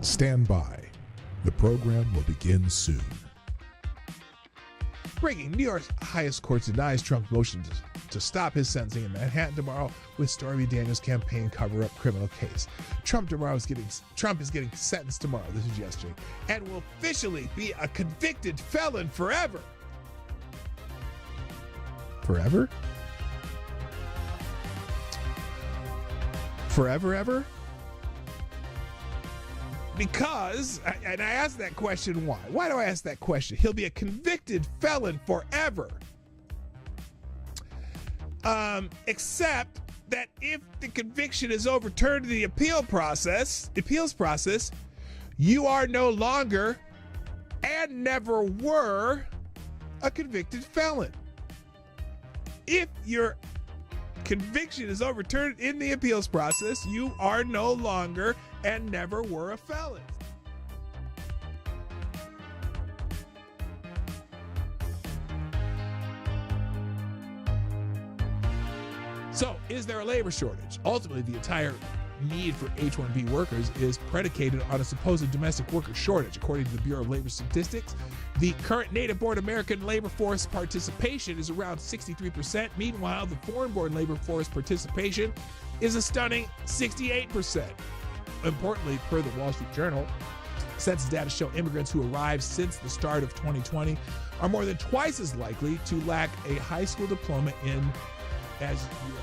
Stand by. The program will begin soon. Breaking: New York's highest court denies Trump's motion to stop his sentencing in Manhattan tomorrow with Stormy Daniels' campaign cover-up criminal case. Trump is getting sentenced tomorrow, this is yesterday, and will officially be a convicted felon forever. Forever? Forever, ever? Because, and I asked that question why. Why do I ask that question? He'll be a convicted felon forever. Except that if the conviction is overturned in the appeals process, you are no longer and never were a convicted felon. If your conviction is overturned in the appeals process, you are no longer and never were a felon. So, is there a labor shortage? Ultimately, the entire need for H-1B workers is predicated on a supposed domestic worker shortage. According to the Bureau of Labor Statistics, the current native-born American labor force participation is around 63%. Meanwhile, the foreign-born labor force participation is a stunning 68%. Importantly, per the Wall Street Journal, census data show immigrants who arrived since the start of 2020 are more than twice as likely to lack a high school diploma as U.S.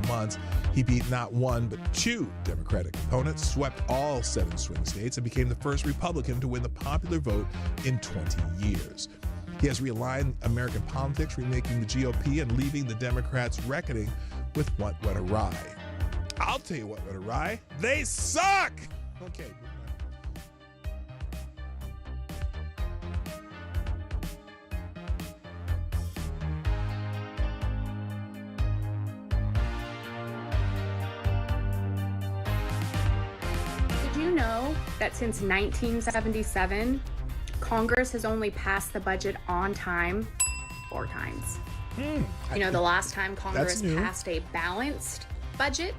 Months, he beat not one but two Democratic opponents, swept all 7 swing states, and became the first Republican to win the popular vote in 20 years. He has realigned American politics, remaking the GOP and leaving the Democrats reckoning with what went awry. I'll tell you what went awry. They suck! Okay. Know that since 1977, Congress has only passed the budget on time 4 times. The last time Congress passed a balanced budget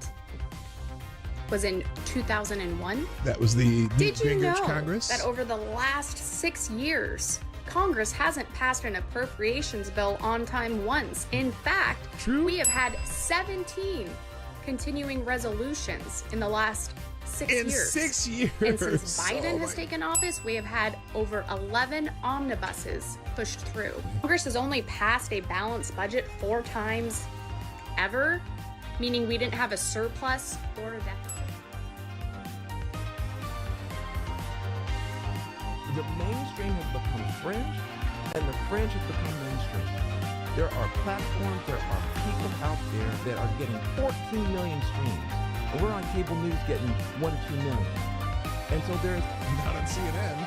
was in 2001. That was the Did you know Congress? That over the last 6 years, Congress hasn't passed an appropriations bill on time once? In fact, we have had 17 continuing resolutions in the last 6 years. 6 years. And since Biden has taken office, we have had over 11 omnibuses pushed through. Congress has only passed a balanced budget 4 times ever, meaning we didn't have a surplus or a deficit. The mainstream has become fringe, and the fringe has become mainstream. There are platforms, there are people out there that are getting 14 million streams. And we're on cable news getting 1 to 2 million. And so there's not on CNN.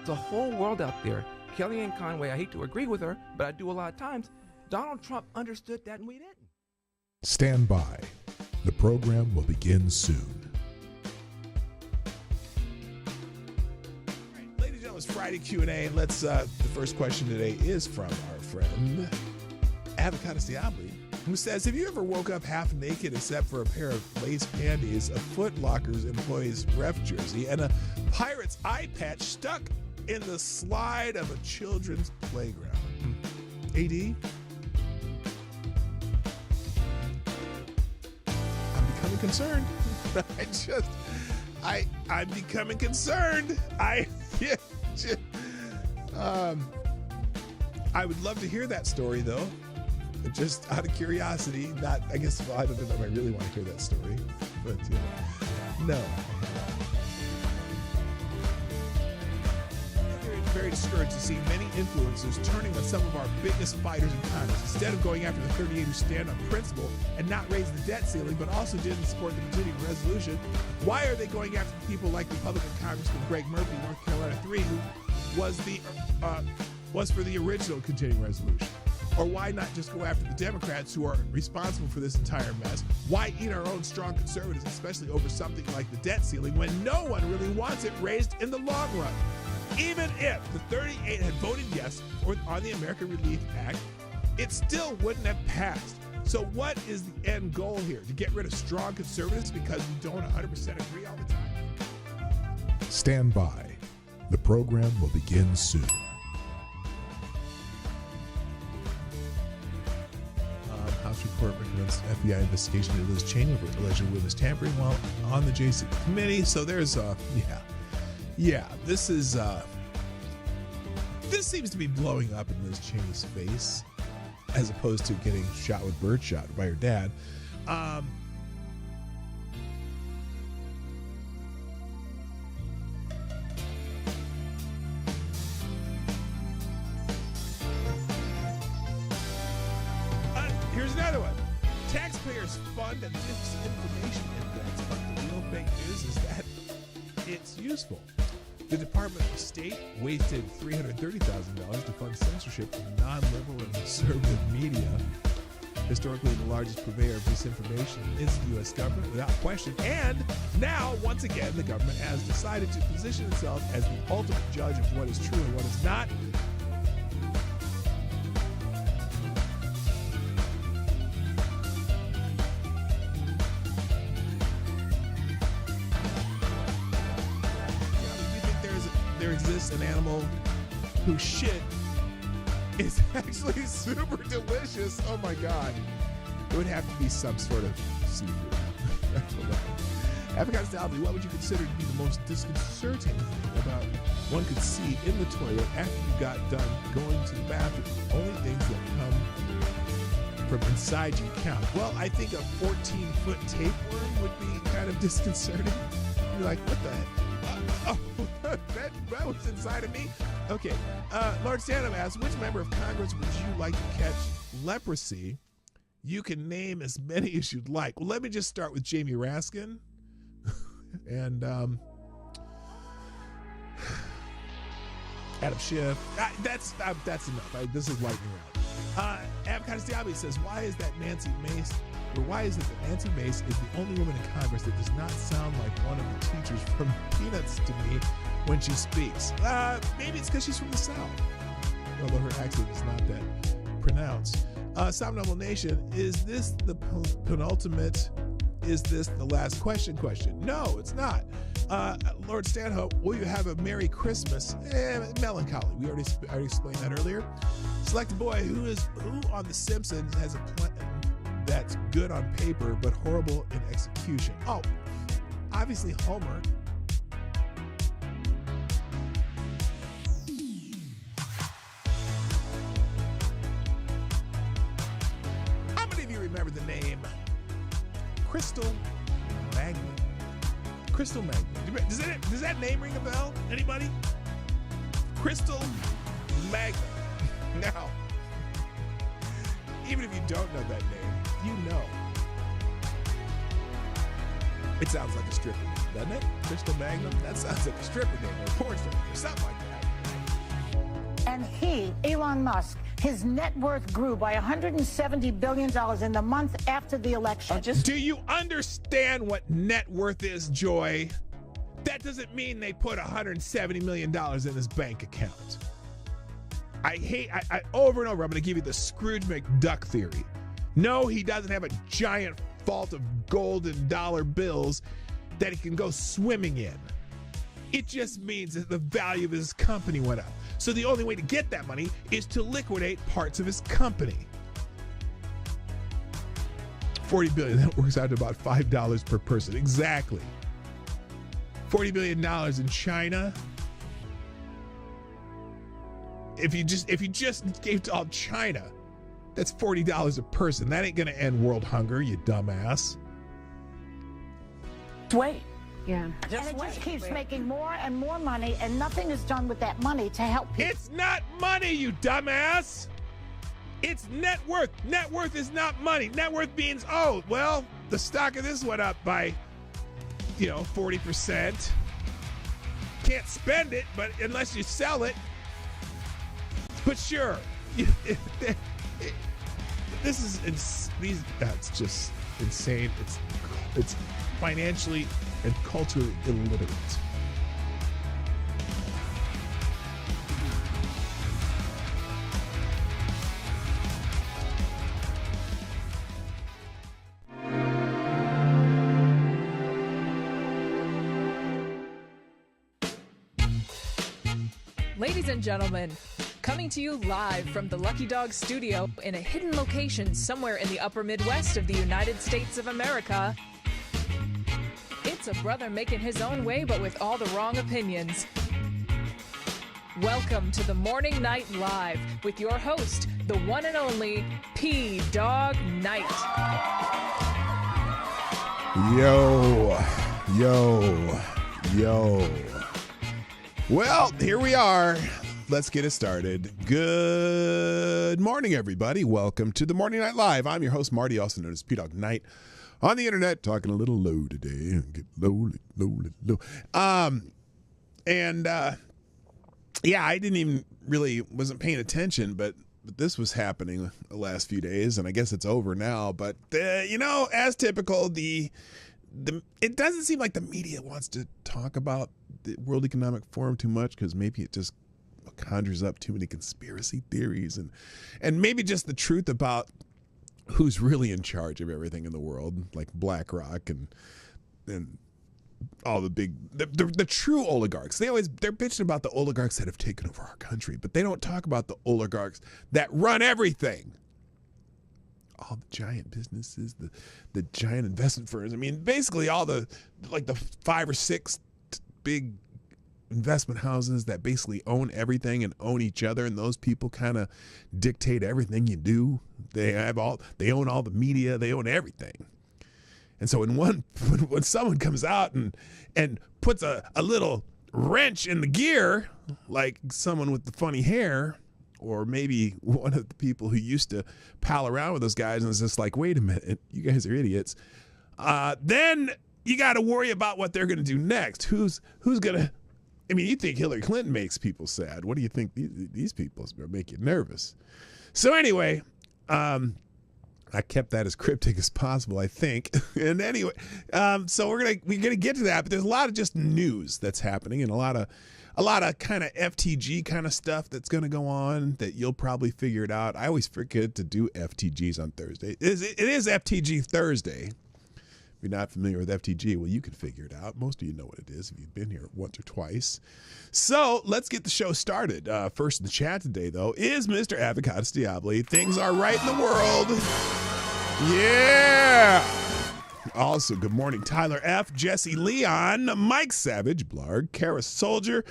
the whole world out there. Kellyanne Conway, I hate to agree with her, but I do a lot of times. Donald Trump understood that and we didn't. Stand by. The program will begin soon. All right, ladies and gentlemen, it's Friday Q&A, and let's. The first question today is from our friend Avocado Diabli, who says, have you ever woke up half naked except for a pair of lace panties, a Foot Locker's employee's ref jersey, and a Pirate's eye patch stuck in the slide of a children's playground? AD? I'm becoming concerned. I'm becoming concerned. I would love to hear that story, though. Just out of curiosity, I don't know if I really want to hear that story, but no. Very discouraged to see many influencers turning on some of our biggest fighters in Congress. Instead of going after the 38 who stand on principle and not raise the debt ceiling, but also didn't support the continuing resolution, why are they going after people like Republican Congressman Greg Murphy, North Carolina 3, who was for the original continuing resolution? Or why not just go after the Democrats who are responsible for this entire mess? Why eat our own strong conservatives, especially over something like the debt ceiling, when no one really wants it raised in the long run? Even if the 38 had voted yes on the American Relief Act, it still wouldn't have passed. So what is the end goal here? To get rid of strong conservatives because we don't 100% agree all the time? Stand by. The program will begin soon. House report recommends FBI investigation into Liz Cheney over alleged witness tampering while on the JC committee. So there's this seems to be blowing up in Liz Cheney's face as opposed to getting shot with birdshot by her dad. Here's another one. Taxpayers fund a disinformation index, but the real fake news is that it's useful. The Department of State wasted $330,000 to fund censorship of non-liberal and conservative media. Historically, the largest purveyor of disinformation is the U.S. government, without question. And now, once again, the government has decided to position itself as the ultimate judge of what is true and what is not. There exists an animal whose shit is actually super delicious. Oh my God. It would have to be some sort of seafood. Avocado salad, what would you consider to be the most disconcerting thing about one could see in the toilet after you got done going to the bathroom? Only things that come from inside you count. Well, I think a 14-foot tapeworm would be kind of disconcerting. You're like, what the heck? That was inside of me. Okay. Lord Stanham asks, which member of Congress would you like to catch leprosy? You can name as many as you'd like. Well, let me just start with Jamie Raskin. And Adam Schiff. That's enough. This is lightning round. Avocado Diaby says, why is it that Nancy Mace is the only woman in Congress that does not sound like one of the teachers from Peanuts to me when she speaks? Maybe it's because she's from the South, although her accent is not that pronounced. Somnambule Nation, is this the penultimate? Is this the last question? No, it's not. Lord Stanhope, will you have a Merry Christmas? Melancholy. We already explained that earlier. Select a boy who on The Simpsons has a plan that's good on paper but horrible in execution. Oh, obviously Homer. How many of you remember the name Crystal Magnum? Crystal Magnum. Does that name ring a bell? Anybody? Crystal Magnum. Now, even if you don't know that name, you know. It sounds like a stripper name, doesn't it? Crystal Magnum? That sounds like a stripper name or a porn star or something like that. And he, Elon Musk, his net worth grew by $170 billion in the month after the election. Do you understand what net worth is, Joy? That doesn't mean they put $170 million in his bank account. I over and over, I'm going to give you the Scrooge McDuck theory. No, he doesn't have a giant vault of golden dollar bills that he can go swimming in. It just means that the value of his company went up. So the only way to get that money is to liquidate parts of his company. $40 billion, that works out to about $5 per person. Exactly. $40 billion in China. If you just gave to all China, that's $40 a person. That ain't gonna end world hunger, you dumbass. Wait. Yeah. And it just keeps making more and more money, and nothing is done with that money to help people. It's not money, you dumbass. It's net worth. Net worth is not money. Net worth means, oh, well, the stock of this went up by, 40%. Can't spend it, but unless you sell it. But sure, that's just insane. It's financially and culturally illiterate. Ladies and gentlemen, coming to you live from the Lucky Dog studio in a hidden location somewhere in the upper Midwest of the United States of America, it's a brother making his own way but with all the wrong opinions. Welcome to the Morning Night Live with your host, the one and only P-Dog Knight. Yo. Well, here we are. Let's get it started. Good morning, everybody. Welcome to the Morning Night Live. I'm your host, Marty, also known as P-Dog Knight. On the internet, talking a little low today. Get low. Yeah, I didn't even wasn't paying attention, but this was happening the last few days, and I guess it's over now. But as typical, it doesn't seem like the media wants to talk about the World Economic Forum too much, because maybe it just conjures up too many conspiracy theories and maybe just the truth about who's really in charge of everything in the world, like BlackRock and all the big the true oligarchs. They're bitching about the oligarchs that have taken over our country, but they don't talk about the oligarchs that run everything. All the giant businesses, the giant investment firms. I mean, basically all the 5 or 6 big investment houses that basically own everything and own each other, and those people kind of dictate everything you do. They own all the media, they own everything. And so when someone comes out and puts a little wrench in the gear, like someone with the funny hair, or maybe one of the people who used to pal around with those guys and is just like, wait a minute, you guys are idiots, then you got to worry about what they're going to do next. Who's going to, I mean, you think Hillary Clinton makes people sad. What do you think these people are make you nervous? So anyway, I kept that as cryptic as possible, I think. And anyway, so we're gonna get to that, but there's a lot of just news that's happening, and a lot of kind of FTG kind of stuff that's going to go on that you'll probably figure it out. I always forget to do FTGs on Thursday. It is FTG Thursday. If you're not familiar with FTG, well, you can figure it out. Most of you know what it is if you've been here once or twice. So let's get the show started. First in the chat today, though, is Mr. Avocados Diablo. Things are right in the world. Yeah. Also, good morning, Tyler F., Jesse Leon, Mike Savage, Blarg, Kara Soldier,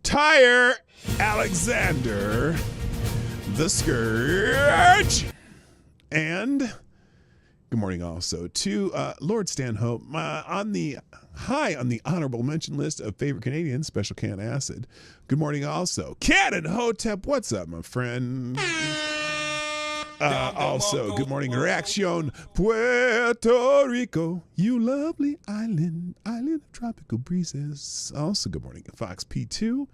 Tyre, Alexander, The Scourge, and good morning also to Lord Stanhope, on the honorable mention list of favorite Canadians, Special Can Acid. Good morning also. Cannon Hotep, what's up, my friend? Also, good morning, Reaction, Puerto Rico, you lovely island of tropical breezes. Also, good morning, Fox P2,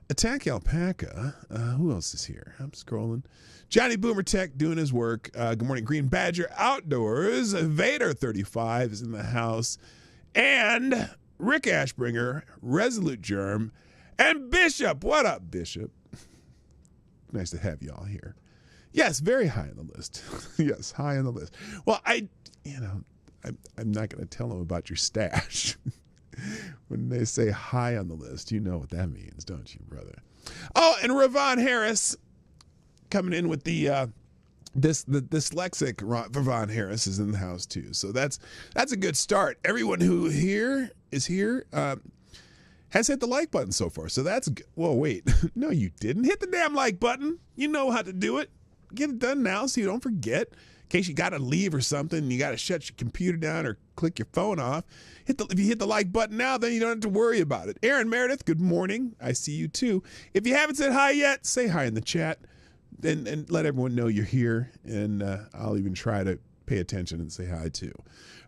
Attack Alpaca. Who else is here? I'm scrolling. Johnny Boomer Tech doing his work. Good morning, Green Badger Outdoors. Vader 35 is in the house. And Rick Ashbringer, Resolute Germ, and Bishop. What up, Bishop? Nice to have you all here. Yes, very high on the list. Yes, high on the list. Well, I'm not going to tell them about your stash. When they say high on the list, you know what that means, don't you, brother? Oh, and Ravon Harris coming in with the dyslexic Ravon Harris is in the house too. So that's a good start. Everyone who is here has hit the like button so far. So that's good. Whoa, wait. No, you didn't. Hit the damn like button. You know how to do it. Get it done now so you don't forget. In case you got to leave or something, you got to shut your computer down or click your phone off. If you hit the like button now, then you don't have to worry about it. Aaron Meredith, good morning. I see you too. If you haven't said hi yet, say hi in the chat and let everyone know you're here. And I'll even try to pay attention and say hi too.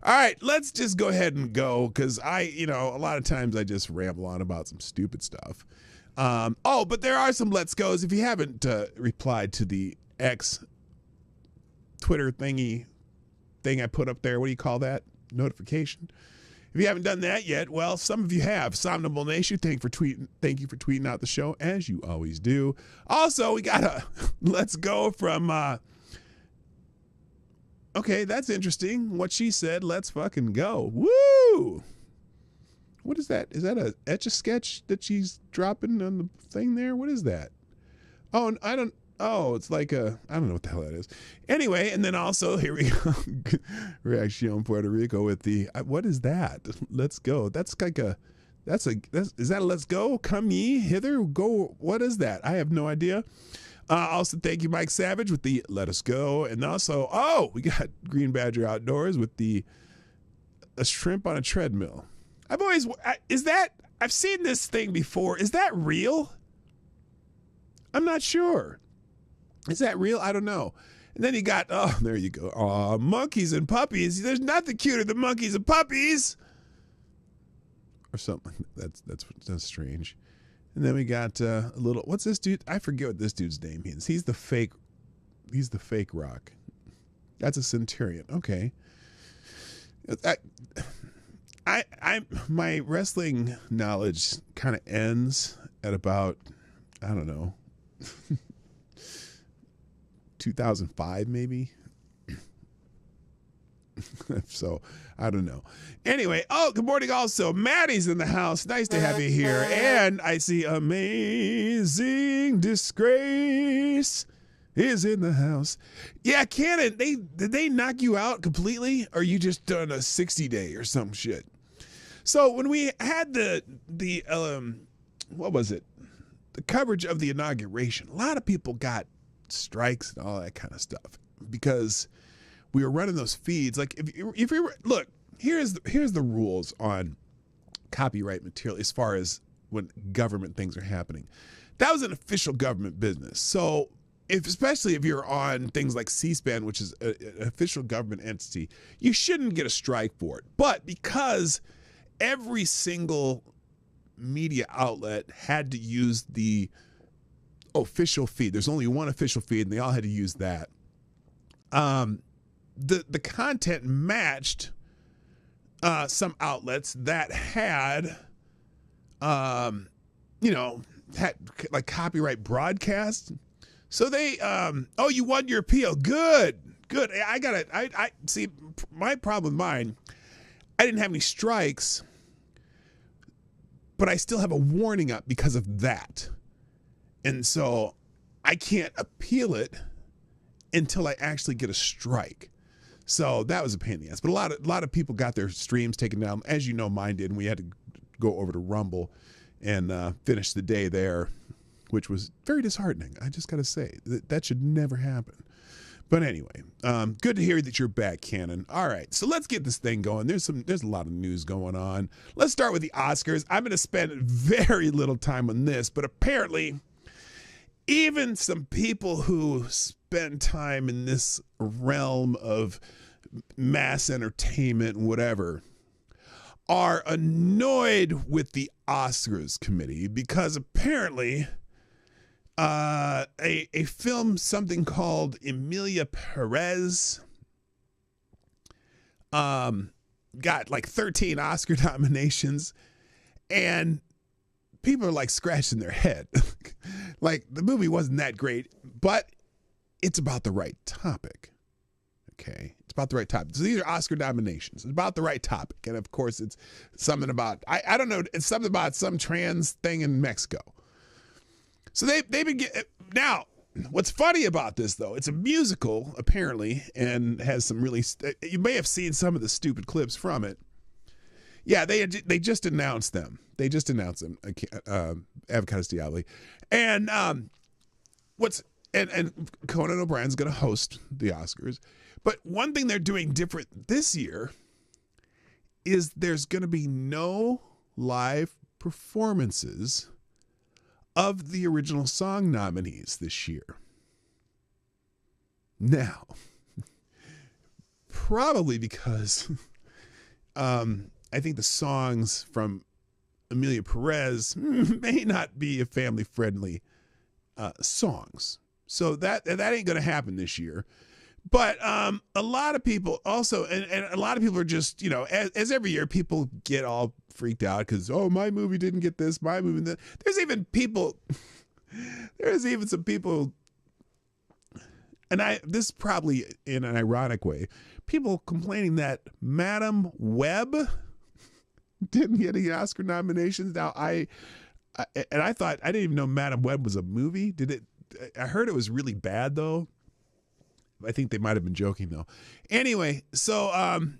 All right, let's just go ahead and go, because a lot of times I just ramble on about some stupid stuff. But there are some let's goes. If you haven't replied to the X Twitter thing I put up there, what do you call that? Notification. If you haven't done that yet, well, some of you have. Somnable Nation, thank you for tweeting out the show, as you always do. Also, we got a let's go from okay, that's interesting. What she said, let's fucking go. Woo! What is that? Is that a Etch-a-Sketch that she's dropping on the thing there? What is that? Oh, I don't. Oh, it's like I don't know what the hell that is. Anyway, and then also here we go. Reaction Puerto Rico with the what is that? Let's go. That's like a. Is that a let's go? Come ye hither, go. What is that? I have no idea. Also, thank you, Mike Savage, with the let us go. And also, we got Green Badger Outdoors with a shrimp on a treadmill. I've seen this thing before. Is that real? I'm not sure. Is that real? I don't know. And then you got, there you go. Monkeys and puppies. There's nothing cuter than monkeys and puppies. Or something. That's strange. And then we got a little. What's this dude? I forget what this dude's name is. He's the fake rock. That's a centurion. Okay. My wrestling knowledge kind of ends at about, I don't know, 2005 maybe. So I don't know. Anyway, good morning also. Maddie's in the house. Nice to have you here. And I see Amazing Disgrace is in the house. Yeah, Cannon, did they knock you out completely? Or you just done a 60-day or some shit? So when we had the what was it? The coverage of the inauguration, a lot of people got strikes and all that kind of stuff because we were running those feeds. Like if you look, here's the rules on copyright material as far as when government things are happening. That was an official government business. So especially if you're on things like C-SPAN, which is an official government entity, you shouldn't get a strike for it. But because every single media outlet had to use the official feed, there's only one official feed, and they all had to use that. The content matched some outlets that had, had like copyright broadcast. So they, you won your appeal. Good. I see. My problem with mine, I didn't have any strikes, but I still have a warning up because of that. And so I can't appeal it until I actually get a strike. So that was a pain in the ass. But a lot of people got their streams taken down. As you know, mine did. And we had to go over to Rumble and finish the day there, which was very disheartening. I just got to say, that should never happen. But anyway, good to hear that you're back, Cannon. All right, so let's get this thing going. There's a lot of news going on. Let's start with the Oscars. I'm going to spend very little time on this, but apparently even some people who spend time in this realm of mass entertainment and whatever are annoyed with the Oscars committee because apparently a film, something called Emilia Perez, got like 13 Oscar nominations, and people are like scratching their head. Like the movie wasn't that great, but it's about the right topic. Okay. It's about the right topic. So these are Oscar nominations. It's about the right topic. And of course it's something about, I don't know. It's something about some trans thing in Mexico. So they've been now what's funny about this though, it's a musical apparently, and has some really, you may have seen some of the stupid clips from it. Yeah, they just announced them. They just announced them, Avocados Diablo. And and Conan O'Brien's going to host the Oscars. But one thing they're doing different this year is there's going to be no live performances of the original song nominees this year. Now, probably because I think the songs from Emilia Perez may not be family-friendly songs. So that ain't going to happen this year. But a lot of people also, and a lot of people are just, as every year, people get all freaked out because, my movie didn't get this, my movie didn't. There's even some people, and this is probably in an ironic way, people complaining that Madam Web didn't get any Oscar nominations. Now I thought, I didn't even know Madam Web was a movie. Did it? I heard it was really bad though. I think they might have been joking though. Anyway, so I'm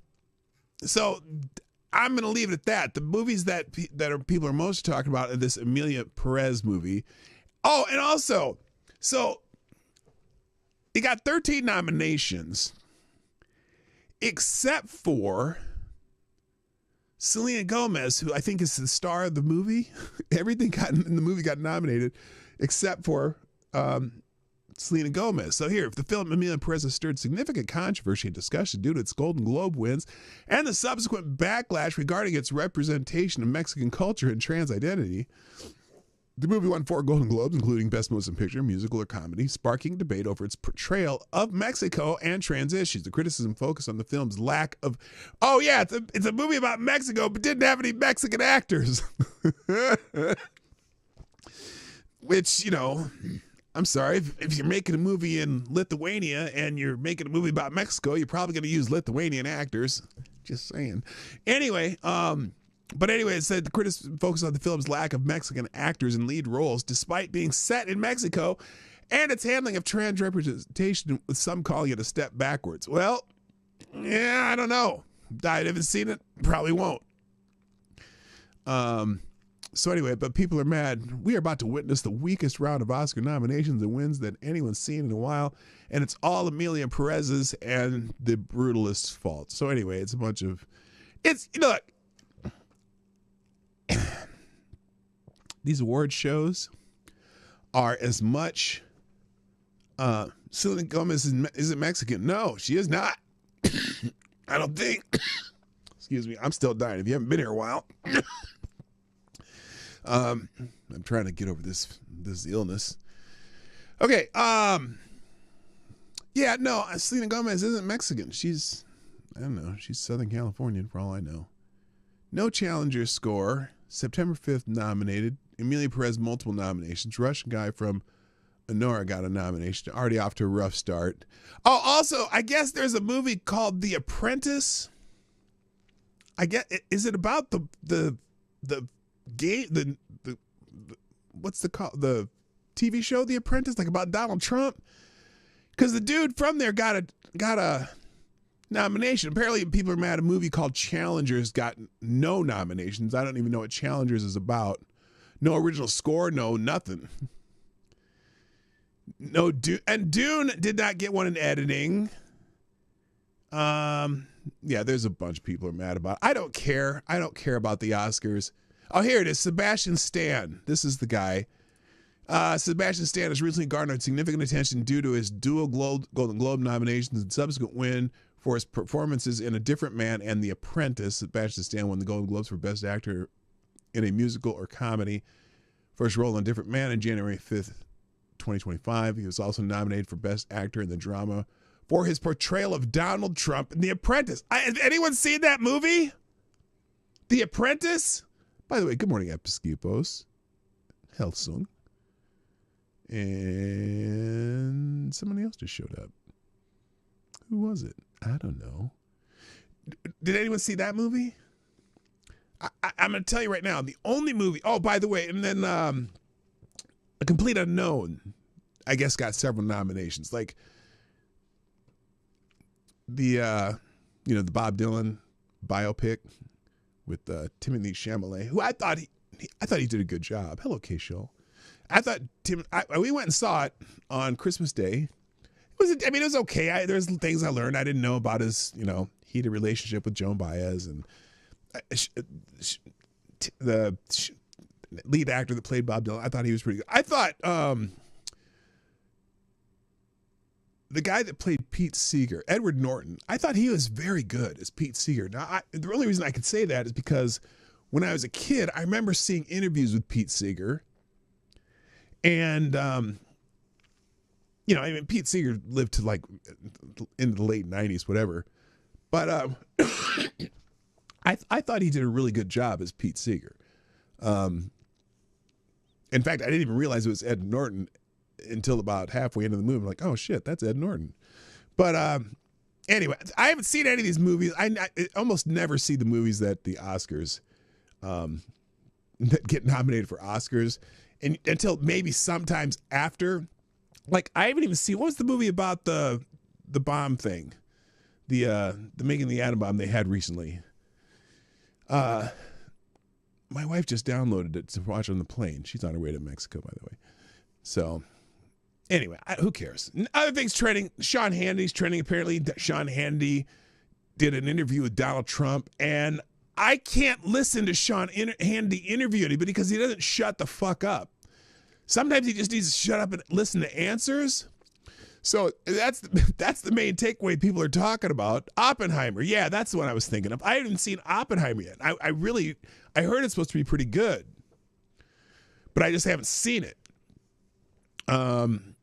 going to leave it at that. The movies that people are most talking about are this Emilia Perez movie. Oh, and also, so it got 13 nominations, except for Selena Gomez, who I think is the star of the movie. Everything in the movie got nominated, except for Selena Gomez. So here, if the film Emilia Perez has stirred significant controversy and discussion due to its Golden Globe wins and the subsequent backlash regarding its representation of Mexican culture and trans identity, the movie won 4 Golden Globes, including Best Motion Picture, Musical, or Comedy, sparking debate over its portrayal of Mexico and trans issues. The criticism focused on the film's lack of, oh yeah, it's a movie about Mexico, but didn't have any Mexican actors. Which, you know, I'm sorry, if you're making a movie in Lithuania and you're making a movie about Mexico, you're probably going to use Lithuanian actors. Just saying. Anyway, it said the critics focused on the film's lack of Mexican actors in lead roles, despite being set in Mexico, and its handling of trans representation, with some calling it a step backwards. Well, yeah, I don't know. I haven't seen it. Probably won't. So anyway, but people are mad. We are about to witness the weakest round of Oscar nominations and wins that anyone's seen in a while, and it's all Emilia Perez's and the brutalist's fault. So anyway, it's a bunch of, look, these award shows are as much, Selena Gomez isn't Mexican. No, she is not. I don't think. Excuse me, I'm still dying. If you haven't been here a while. I'm trying to get over this illness. Okay. Yeah, no, Selena Gomez isn't Mexican. She's Southern Californian for all I know. No Challenger score. September 5th nominated. Emilia Perez, multiple nominations. Russian guy from Honora got a nomination. Already off to a rough start. Oh, also, I guess there's a movie called The Apprentice. Is it about the game, the what's the TV show The Apprentice, like about Donald Trump? Because the dude from there got a nomination. Apparently people are mad a movie called Challengers got no nominations. I don't even know what Challengers is about. No original score, no nothing. No Dune, and Dune did not get one in editing. Yeah, there's a bunch of people are mad about it. I don't care about the Oscars. Oh, here it is. Sebastian Stan. This is the guy. Sebastian Stan has recently garnered significant attention due to his dual Golden Globe nominations and subsequent win for his performances in A Different Man and The Apprentice. Sebastian Stan won the Golden Globes for Best Actor in a Musical or Comedy for his role in A Different Man on January 5th, 2025. He was also nominated for Best Actor in the Drama for his portrayal of Donald Trump in The Apprentice. Has anyone seen that movie? The Apprentice? By the way, good morning, Episkopos. Helsung. And somebody else just showed up. Who was it? I don't know. Did anyone see that movie? I'm going to tell you right now, the only movie, oh, by the way, and then A Complete Unknown, I guess, got several nominations. Like the Bob Dylan biopic with Timothée Chalamet, who I thought he did a good job. Hello, K-Show. I thought we went and saw it on Christmas Day. It was okay. There's things I learned. I didn't know about his, heated relationship with Joan Baez, and the lead actor that played Bob Dylan. I thought he was pretty good. I thought the guy that played Pete Seeger, Edward Norton, I thought he was very good as Pete Seeger. Now, the only reason I could say that is because when I was a kid, I remember seeing interviews with Pete Seeger. And, Pete Seeger lived to like into the late 90s, whatever. But I thought he did a really good job as Pete Seeger. In fact, I didn't even realize it was Ed Norton until about halfway into the movie. I'm like, oh shit, that's Ed Norton. But anyway, I haven't seen any of these movies. I almost never see the movies that the Oscars that get nominated for Oscars, and until maybe sometimes after. Like, I haven't even seen, what was the movie about the bomb thing, the making the atom bomb they had recently. My wife just downloaded it to watch on the plane. She's on her way to Mexico, by the way. So anyway, who cares? Other things trending. Sean Hannity's trending. Apparently, Sean Hannity did an interview with Donald Trump, and I can't listen to Sean Hannity interview anybody because he doesn't shut the fuck up. Sometimes he just needs to shut up and listen to answers. So that's the main takeaway people are talking about. Oppenheimer. Yeah, that's the one I was thinking of. I haven't seen Oppenheimer yet. I heard it's supposed to be pretty good, but I just haven't seen it. In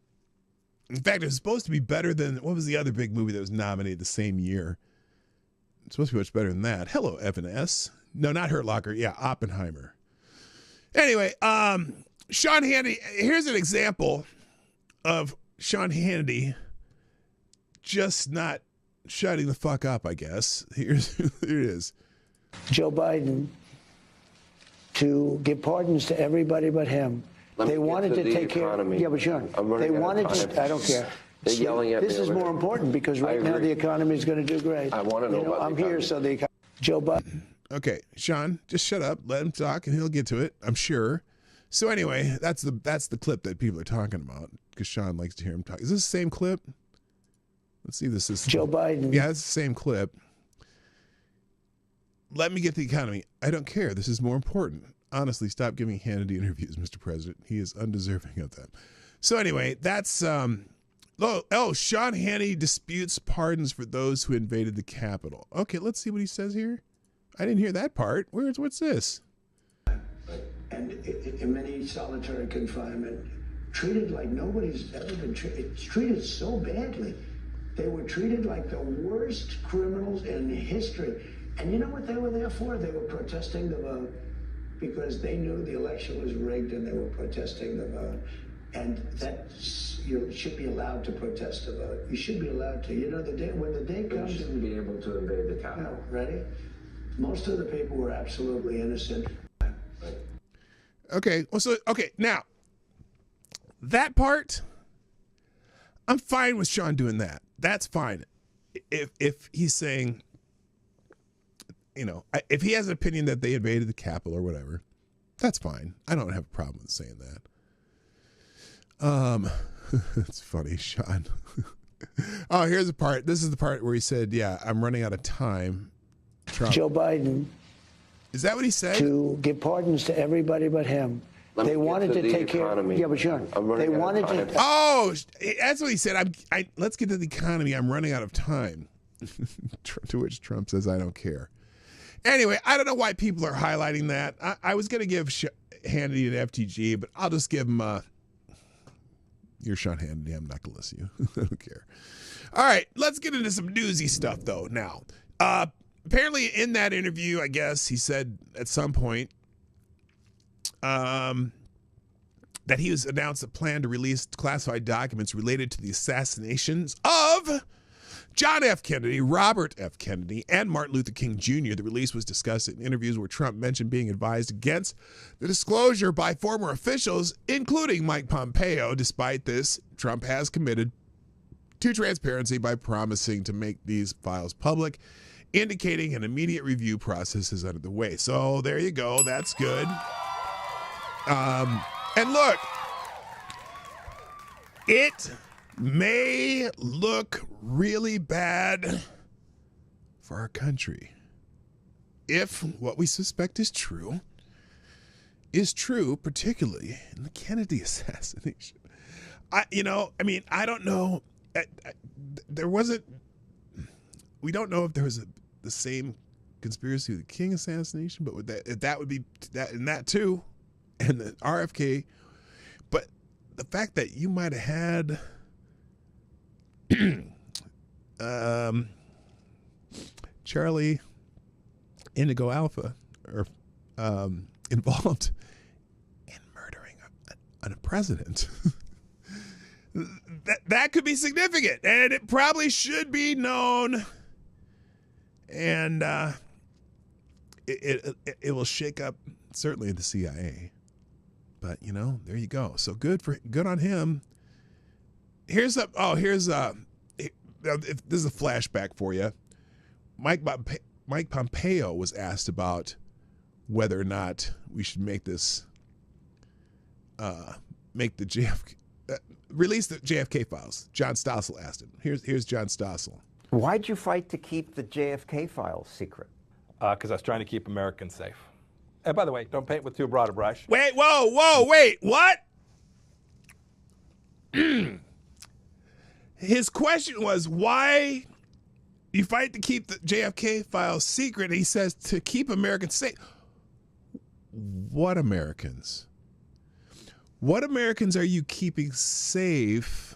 fact, it was supposed to be better than, what was the other big movie that was nominated the same year? It's supposed to be much better than that. Hello, Evan S. No, not Hurt Locker. Yeah, Oppenheimer. Anyway, Sean Hannity, here's an example of Sean Hannity just not shutting the fuck up, I guess. Here it is. Joe Biden to give pardons to everybody but him. They wanted to take care of. Yeah, but Sean, they wanted to. I don't care. They're yelling at me. This is more important because right now the economy is going to do great. I want to know about I'm here, so the Joe Biden. Okay, Sean, just shut up. Let him talk, and he'll get to it, I'm sure. So anyway, that's the clip that people are talking about because Sean likes to hear him talk. Is this the same clip? Let's see if this is Joe Biden. Yeah, it's the same clip. Let me get the economy. I don't care. This is more important. Honestly, stop giving Hannity interviews, Mr. President. He is undeserving of them. So anyway, that's Sean Hannity disputes pardons for those who invaded the Capitol. Okay, let's see what he says here. I didn't hear that part. What's this? And in many solitary confinement, treated like nobody's ever been treated. It's treated so badly. They were treated like the worst criminals in history. And you know what they were there for? They were protesting the vote because they knew the election was rigged and they were protesting the vote. And that you should be allowed to protest the vote. You should be allowed to. You know, when the day comes, you shouldn't be able to invade the Capitol. No, ready? Most of the people were absolutely innocent. Okay. Well, now that part, I'm fine with Sean doing that. That's fine. If he's saying, you know, if he has an opinion that they invaded the Capitol or whatever, that's fine. I don't have a problem with saying that. It's funny, Sean. Oh, here's the part. This is the part where he said, yeah, I'm running out of time. Trump. Joe Biden. Is that what he said? To give pardons to everybody but him. They wanted to take care of. Yeah, but Sean, they wanted to. Oh, that's what he said. Let's get to the economy. I'm running out of time. To which Trump says, I don't care. Anyway, I don't know why people are highlighting that. I was going to give Hannity an FTG, but I'll just give him you're Sean Hannity. I'm not going to listen to you. I don't care. All right, let's get into some newsy stuff, though, now. Apparently in that interview, I guess, he said at some point that he was announced a plan to release classified documents related to the assassinations of John F. Kennedy, Robert F. Kennedy, and Martin Luther King Jr. The release was discussed in interviews where Trump mentioned being advised against the disclosure by former officials, including Mike Pompeo. Despite this, Trump has committed to transparency by promising to make these files public, indicating an immediate review process is under the way. So there you go. That's good. And look, it may look really bad for our country if what we suspect is true, particularly in the Kennedy assassination. I don't know. We don't know if there was the same conspiracy with the King assassination, but that would be that and that too, and the RFK. But the fact that you might have had Charlie Indigo Alpha or involved in murdering a president. That could be significant, and it probably should be known. And it will shake up certainly the CIA. But there you go. So good on him. This is a flashback for you. Mike Pompeo was asked about whether or not we should make this release the JFK files. John Stossel asked him. Here's John Stossel. Why'd you fight to keep the JFK files secret? Because I was trying to keep Americans safe. And by the way, don't paint with too broad a brush. Wait, wait, what? His question was, why you fight to keep the JFK files secret? And he says, to keep Americans safe. What Americans? What Americans are you keeping safe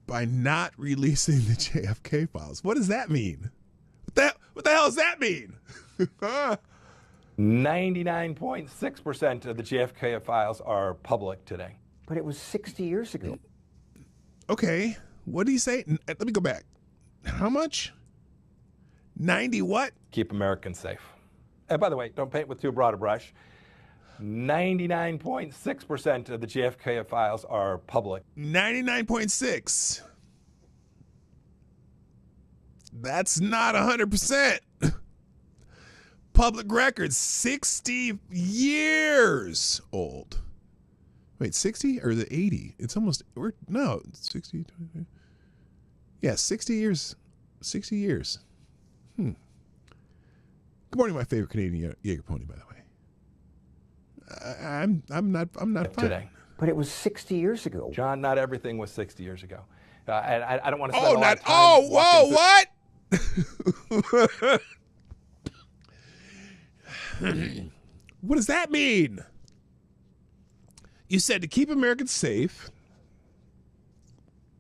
by not releasing the JFK files? What does that mean? What the hell does that mean? 99.6% of the JFK files are public today. But it was 60 years ago. Okay. What did he say? Let me go back. How much? 90 what? Keep Americans safe. And by the way, don't paint with too broad a brush. 99.6% of the JFK files are public. 99.6. That's not 100%. Public records, 60 years old. Wait, 60 or the 80? It's almost, 60. Yeah, 60 years. 60 years. Good morning, my favorite Canadian Jaeger pony, by the way. I'm not today. But it was 60 years ago. John, not everything was 60 years ago. I don't want to Oh, spend a lot not, of time whoa, what? What does that mean? You said to keep Americans safe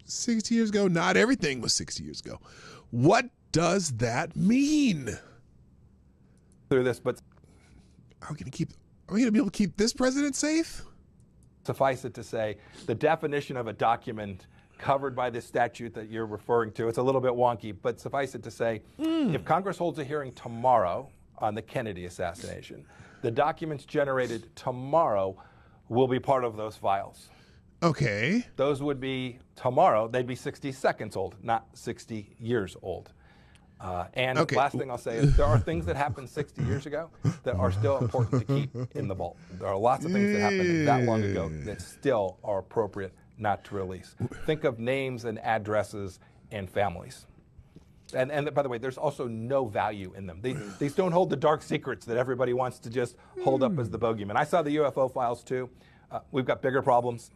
60 years ago. Not everything was 60 years ago. What does that mean? through this, but are we going to be able to keep this president safe? Suffice it to say, the definition of a document covered by this statute that you're referring to, it's a little bit wonky, but suffice it to say, if Congress holds a hearing tomorrow on the Kennedy assassination, the documents generated tomorrow will be part of those files. Okay. Those would be tomorrow, they'd be 60 seconds old, not 60 years old. And last thing I'll say is there are things that happened 60 years ago that are still important to keep in the vault. There are lots of things that happened that long ago that still are appropriate not to release. Think of names and addresses and families. And by the way, there's also no value in them. These don't hold the dark secrets that everybody wants to just hold up as the bogeyman. I saw the UFO files too. We've got bigger problems.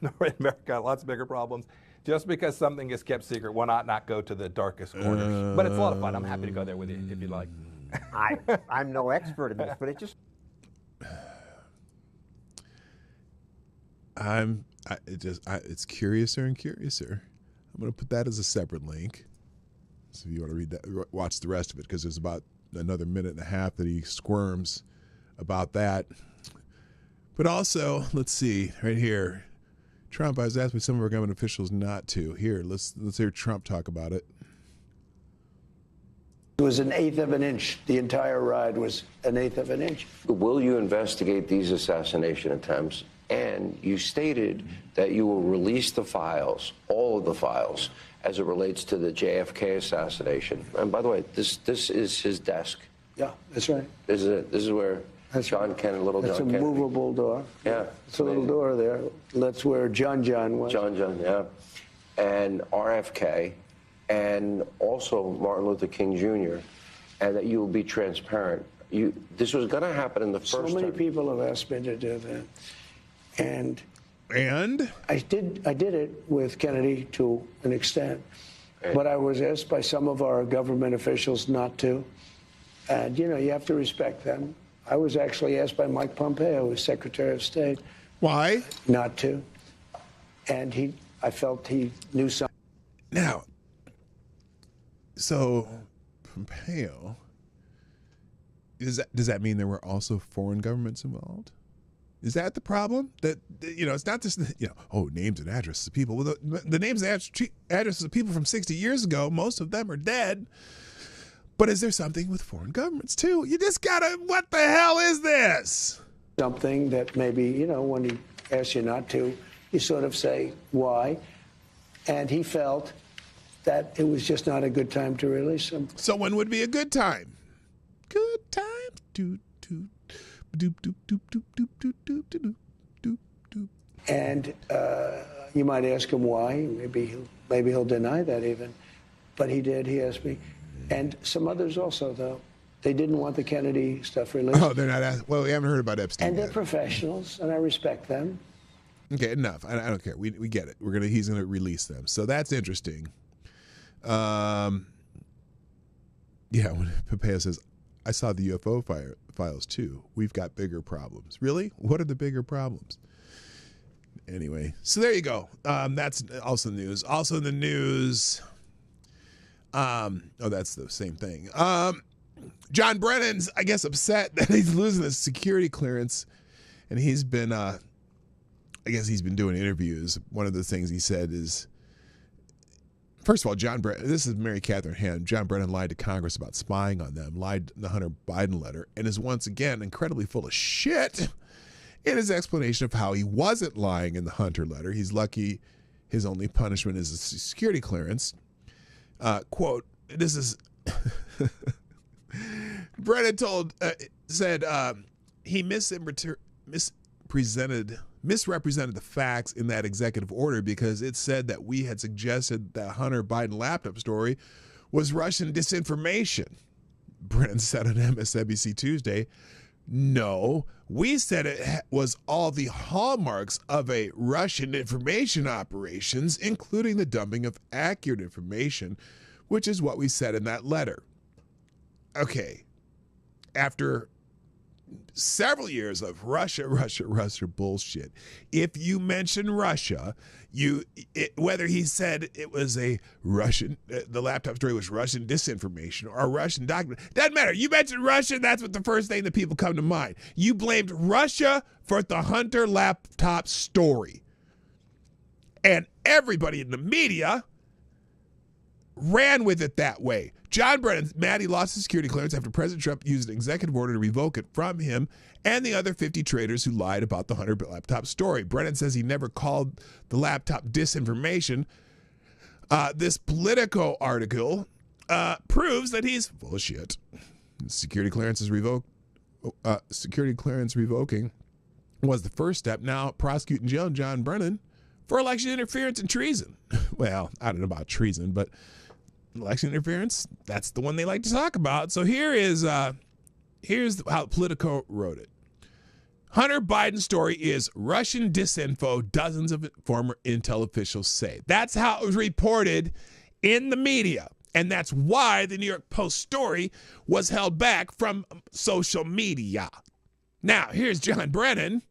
In America, lots of bigger problems. Just because something is kept secret, why not go to the darkest corners? But it's a lot of fun. I'm happy to go there with you if you'd like. I'm no expert in this, but it just... It's curiouser and curiouser. I'm going to put that as a separate link. So if you want to read that, watch the rest of it, because there's about another minute and a half that he squirms about that. But also, let's see, right here. Trump, I was asked by some of our government officials not to. Here, let's hear Trump talk about it. It was an eighth of an inch. The entire ride was an eighth of an inch. Will you investigate these assassination attempts? And you stated that you will release the files, all of the files, as it relates to the JFK assassination. And by the way, this is his desk. Yeah, that's right. This is it. This is where John Kennedy, little John Kennedy. It's a movable door. Yeah. It's a little door there. That's where John was. John, yeah. And RFK, and also Martin Luther King Jr., and that you will be transparent. This was going to happen in the first So many term. people have asked me to do that. And I did it with Kennedy to an extent, but I was asked by some of our government officials not to. And, you have to respect them. I was actually asked by Mike Pompeo, who's Secretary of State. Why? Not to. And I felt he knew something. Now, so Pompeo, does that mean there were also foreign governments involved? Is that the problem? That, it's not just, names and addresses of people. Well, the names and addresses of people from 60 years ago, most of them are dead. But is there something with foreign governments, too? You just gotta, what the hell is this? Something that maybe, when he asks you not to, you sort of say, why? And he felt that it was just not a good time to release him. So when would be a good time? Good time. Doop, doop, doop, doop, doop, doop, doop, doop, doop, doop, doop, doop. And you might ask him why. Maybe he'll deny that even. But he did. He asked me. And some others also, though. They didn't want the Kennedy stuff released. Oh, they're not asking. Well, we haven't heard about Epstein And yet. they're professionals, and I respect them. Okay, enough. I don't care. We get it. He's gonna release them. So that's interesting. Yeah, when Pompeo says, I saw the UFO files too. We've got bigger problems. Really? What are the bigger problems? Anyway, so there you go. That's also news. Also in the news, that's the same thing. John Brennan's, I guess, upset that he's losing his security clearance, and he's been, I guess he's been doing interviews. One of the things he said is, first of all, John Brennan, this is Mary Catherine Ham. John Brennan lied to Congress about spying on them, lied in the Hunter Biden letter, and is once again incredibly full of shit in his explanation of how he wasn't lying in the Hunter letter. He's lucky his only punishment is a security clearance. Quote, this is... Brennan said he misrepresented the facts in that executive order because it said that we had suggested that Hunter Biden laptop story was Russian disinformation. Brennan said on MSNBC Tuesday, no, we said it was all the hallmarks of a Russian information operations, including the dumping of accurate information, which is what we said in that letter. Okay, after several years of Russia bullshit, if you mention Russia, whether he said it was a Russian, the laptop story was Russian disinformation or Russian document, doesn't matter. You mentioned Russia, that's what the first thing that people come to mind. You blamed Russia for the Hunter laptop story. And everybody in the media ran with it that way. John Brennan, mad he lost his security clearance after President Trump used an executive order to revoke it from him and the other 50 traitors who lied about the Hunter laptop story. Brennan says he never called the laptop disinformation. This Politico article proves that he's full of shit. Security clearance revoking was the first step. Now prosecute and jail John Brennan for election interference and treason. Well, I don't know about treason, but election interference, that's the one they like to talk about. So here's how Politico wrote it. Hunter Biden story is Russian disinfo, dozens of former intel officials say. That's how it was reported in the media. And that's why the New York Post story was held back from social media. Now, here's John Brennan.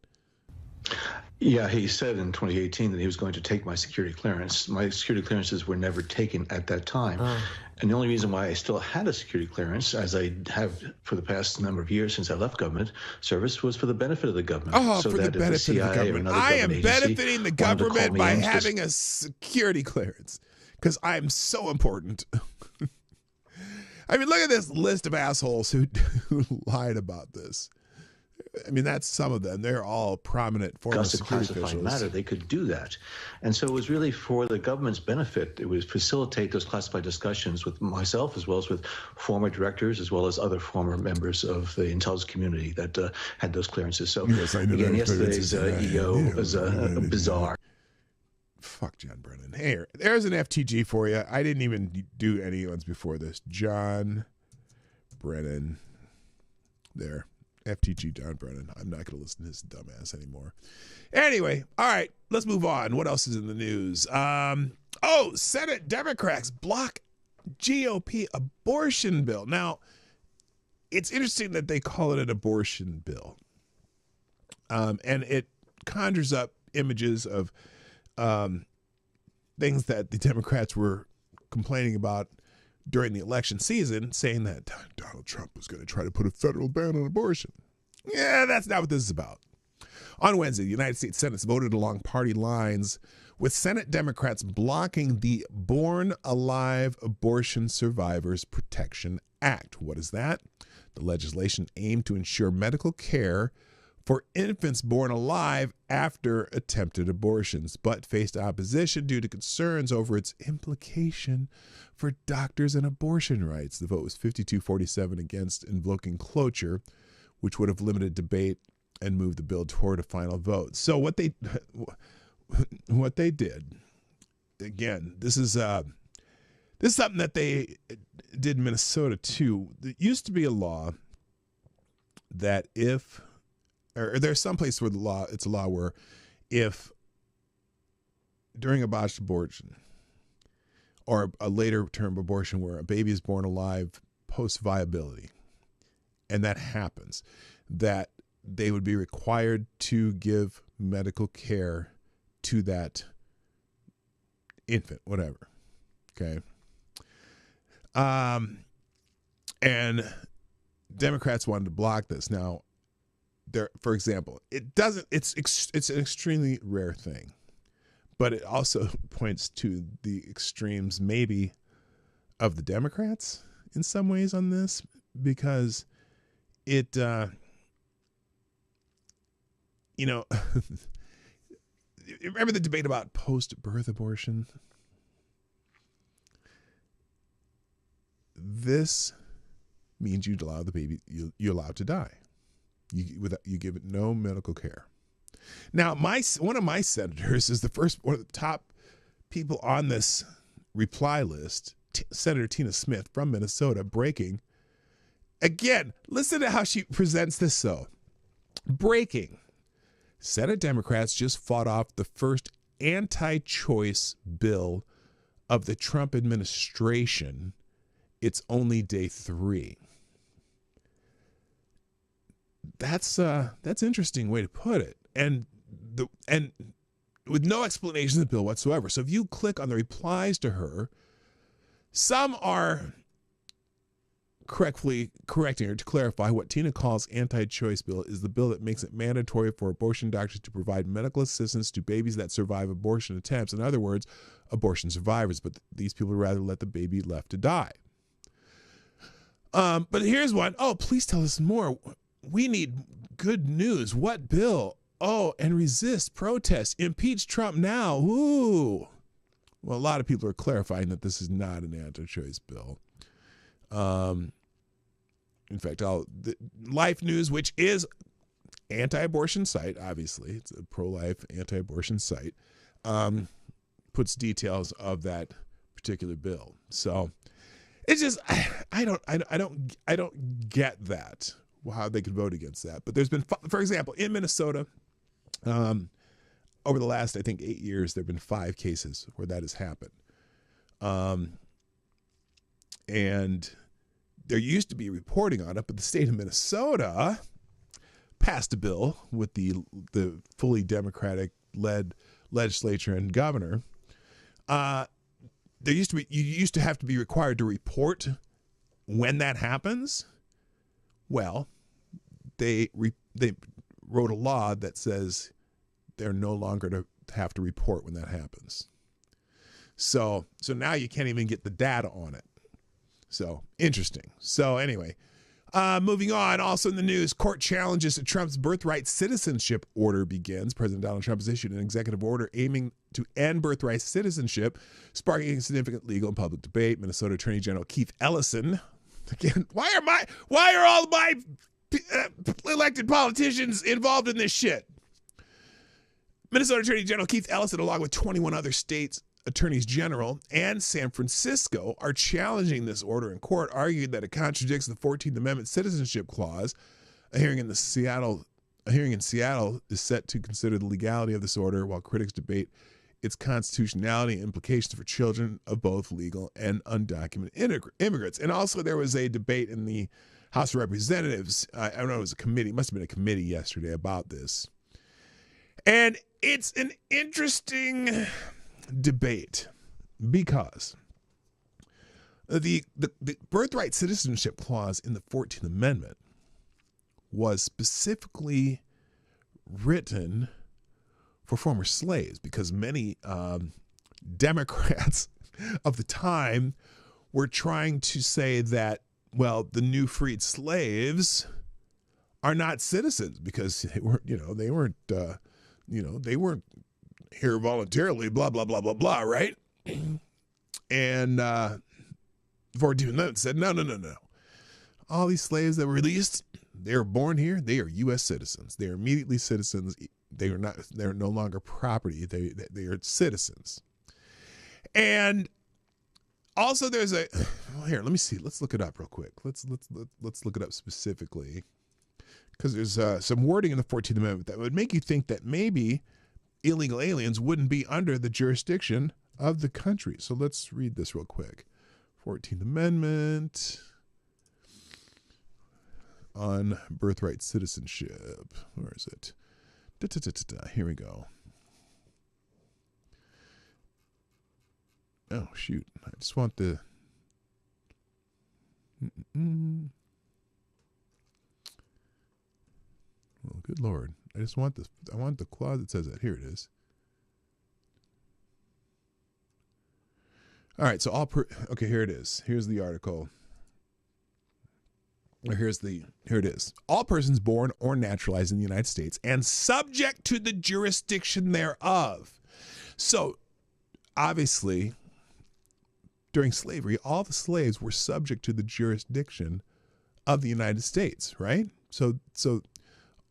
Yeah, he said in 2018 that he was going to take my security clearance. My security clearances were never taken at that time. And the only reason why I still had a security clearance, as I have for the past number of years since I left government service, was for the benefit of the government. Oh, so for the benefit of the government. I am benefiting the government by having a security clearance because I'm so important. I mean, look at this list of assholes who lied about this. I mean, that's some of them. They're all prominent former security officials. Matter, they could do that. And so it was really for the government's benefit. It was facilitate those classified discussions with myself as well as with former directors as well as other former members of the intelligence community that had those clearances. So, yes, again, yesterday's EO was bizarre. Fuck John Brennan. Hey, there's an FTG for you. I didn't even do any ones before this. John Brennan. There. FTG John Brennan. I'm not going to listen to his dumbass anymore. Anyway, all right, let's move on. What else is in the news? Senate Democrats block GOP abortion bill. Now, it's interesting that they call it an abortion bill. And it conjures up images of things that the Democrats were complaining about during the election season, saying that Donald Trump was going to try to put a federal ban on abortion. Yeah, that's not what this is about. On Wednesday, the United States Senate voted along party lines with Senate Democrats blocking the Born Alive Abortion Survivors Protection Act. What is that? The legislation aimed to ensure medical care for infants born alive after attempted abortions, but faced opposition due to concerns over its implication for doctors and abortion rights. The vote was 52-47 against, invoking cloture, which would have limited debate and moved the bill toward a final vote. So what they did, again, this is something that they did in Minnesota too. There used to be a law that there's some place where it's a law where if during a botched abortion or a later term abortion where a baby is born alive post viability, and that happens, that they would be required to give medical care to that infant, whatever. Okay. And Democrats wanted to block this. Now, for example, it's an extremely rare thing, but it also points to the extremes maybe of the Democrats in some ways on this, because it, remember the debate about post-birth abortion? This means you allow the baby, you're allowed to die. You give it no medical care. Now, one of my senators is one of the top people on this reply list, Senator Tina Smith from Minnesota, breaking. Again, listen to how she presents this though. Breaking. Senate Democrats just fought off the first anti-choice bill of the Trump administration. It's only day 3. That's interesting way to put it, and with no explanation of the bill whatsoever. So if you click on the replies to her, some are correcting her to clarify what Tina calls anti-choice bill is the bill that makes it mandatory for abortion doctors to provide medical assistance to babies that survive abortion attempts. In other words, abortion survivors, but these people would rather let the baby left to die. But here's one. Oh, please tell us more. We need good news. What bill? Oh, and resist, protest, impeach Trump now. Ooh. Well, a lot of people are clarifying that this is not an anti-choice bill. In fact, Life News, which is anti-abortion site, obviously, it's a pro-life anti-abortion site, puts details of that particular bill. So it's just I don't get that, how they could vote against that. But there's been, for example, in Minnesota, over the last, I think, 8 years, there have been 5 cases where that has happened. And there used to be reporting on it, but the state of Minnesota passed a bill with the fully Democratic-led legislature and governor. You used to have to be required to report when that happens. Well, they wrote a law that says they're no longer to have to report when that happens. So now you can't even get the data on it. So interesting. So anyway, moving on. Also in the news, court challenges to Trump's birthright citizenship order begins. President Donald Trump has issued an executive order aiming to end birthright citizenship, sparking significant legal and public debate. Minnesota Attorney General Keith Ellison. Again, why are all my elected politicians involved in this shit? Minnesota Attorney General Keith Ellison, along with 21 other states' attorneys general and San Francisco, are challenging this order in court, arguing that it contradicts the 14th Amendment citizenship clause. A hearing in Seattle is set to consider the legality of this order, while critics debate its constitutionality and implications for children of both legal and undocumented immigrants. And also there was a debate in the House of Representatives. I don't know, it was a committee, it must have been a committee yesterday about this. And it's an interesting debate because the birthright citizenship clause in the 14th was specifically written for former slaves, because many Democrats of the time were trying to say that, well, the new freed slaves are not citizens because they weren't here voluntarily, blah, blah, blah, blah, blah, right? And 14th Amendment said, no. All these slaves that were released, they were born here. They are U.S. citizens. They are immediately citizens. They're no longer property. They are citizens. And also there's here, let me see. Let's look it up real quick. Let's look it up specifically, because there's some wording in the 14th Amendment that would make you think that maybe illegal aliens wouldn't be under the jurisdiction of the country. So let's read this real quick. 14th Amendment on birthright citizenship. Where is it? Here we go. Oh, shoot. I just want the... Well, good Lord. I just want this. I want the clause that says that. Here it is. All right, so okay, here it is. Here's the article. Here it is. All persons born or naturalized in the United States and subject to the jurisdiction thereof. So, obviously, during slavery, all the slaves were subject to the jurisdiction of the United States, right? So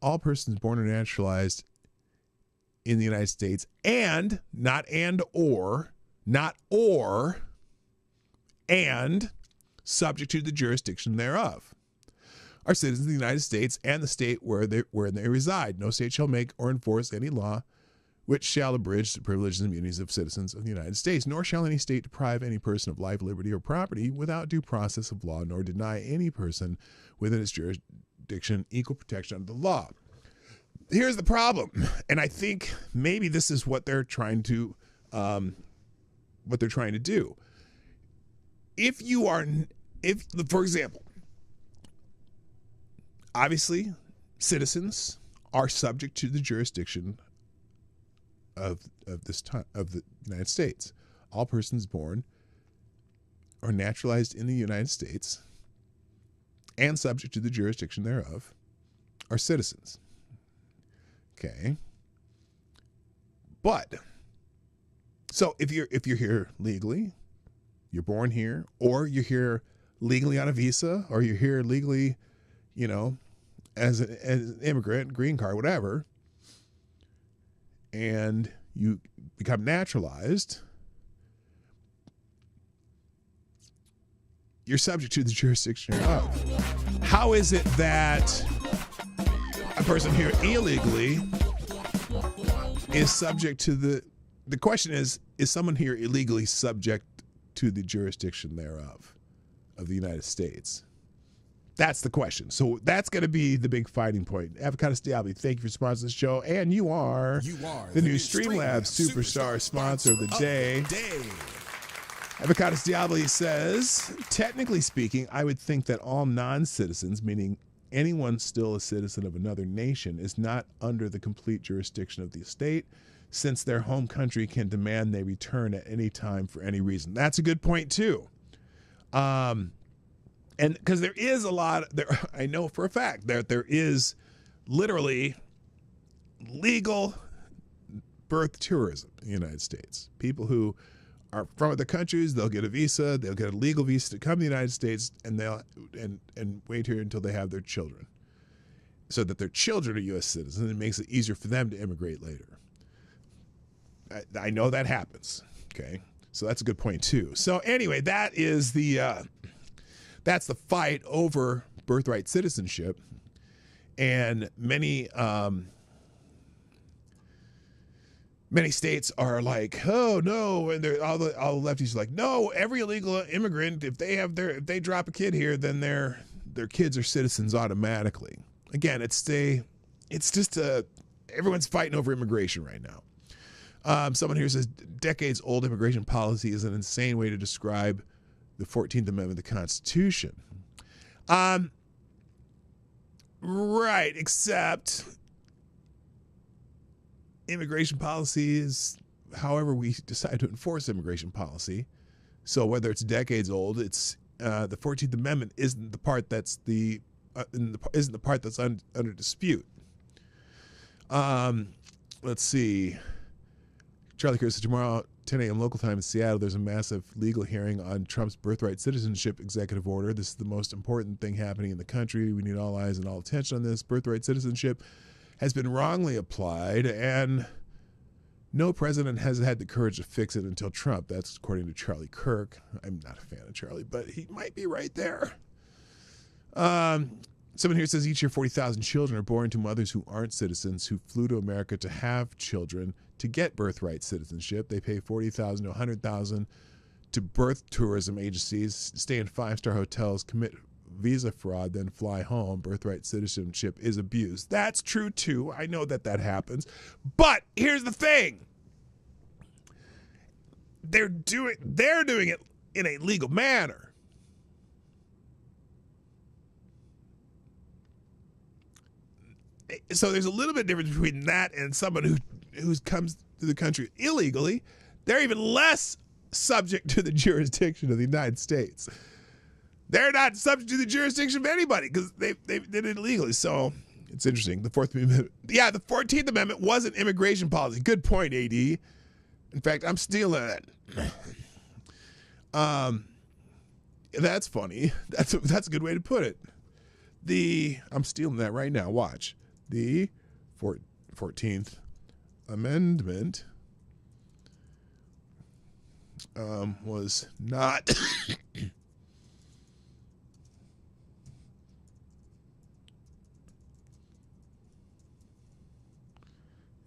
all persons born or naturalized in the United States and, not and or, and subject to the jurisdiction thereof, are citizens of the United States and the state where they reside. No state shall make or enforce any law which shall abridge the privileges and immunities of citizens of the United States, nor shall any state deprive any person of life, liberty, or property without due process of law, nor deny any person within its jurisdiction equal protection under the law. Here's the problem, and I think maybe this is what they're trying to do. If, for example, obviously, citizens are subject to the jurisdiction of the United States. All persons born or naturalized in the United States and subject to the jurisdiction thereof are citizens. Okay. But so if you're here legally, you're born here, or you're here legally on a visa, or you're here legally, as an immigrant, green card, whatever, and you become naturalized, you're subject to the jurisdiction of. How is it that a person here illegally is subject to the question is someone here illegally subject to the jurisdiction thereof of the United States? That's the question. So that's going to be the big fighting point. Avocados Diablo, thank you for sponsoring the show. And you are the new Streamlabs Superstar sponsor of the day. Avocados Diablo says, technically speaking, I would think that all non-citizens, meaning anyone still a citizen of another nation, is not under the complete jurisdiction of the state, since their home country can demand they return at any time for any reason. That's a good point, too. And because there is a lot, I know for a fact that there is literally legal birth tourism in the United States. People who are from other countries, they'll get a visa, they'll get a legal visa to come to the United States, and they'll and wait here until they have their children, so that their children are U.S. citizens. It makes it easier for them to immigrate later. I know that happens. Okay, so that's a good point too. So anyway, that is that's the fight over birthright citizenship, and many states are like, oh no, and all the lefties are like, no, every illegal immigrant, if they drop a kid here, then their kids are citizens automatically. Again, everyone's fighting over immigration right now. Someone here says decades-old immigration policy is an insane way to describe the 14th Amendment of the Constitution. Right, except immigration policy is however we decide to enforce immigration policy. So whether it's decades old, it's the 14th Amendment isn't the part that's under dispute. Let's see. Charlie Kirk said tomorrow, 10 a.m. local time in Seattle, there's a massive legal hearing on Trump's birthright citizenship executive order. This is the most important thing happening in the country. We need all eyes and all attention on this. Birthright citizenship has been wrongly applied, and no president has had the courage to fix it until Trump. That's according to Charlie Kirk. I'm not a fan of Charlie, but he might be right there. Someone here says each year 40,000 children are born to mothers who aren't citizens who flew to America to have children to get birthright citizenship. They pay $40,000 to $100,000 to birth tourism agencies, stay in five-star hotels, commit visa fraud, then fly home. Birthright citizenship is abused. That's true too. I know that happens. But here's the thing. They're doing it in a legal manner. So there's a little bit difference between that and someone who comes to the country illegally. They're even less subject to the jurisdiction of the United States. They're not subject to the jurisdiction of anybody because they did it illegally. So it's interesting. The 14th Amendment was an immigration policy. Good point, AD. In fact, I'm stealing it. That's funny. That's a good way to put it. I'm stealing that right now. Watch. The 14th Amendment was not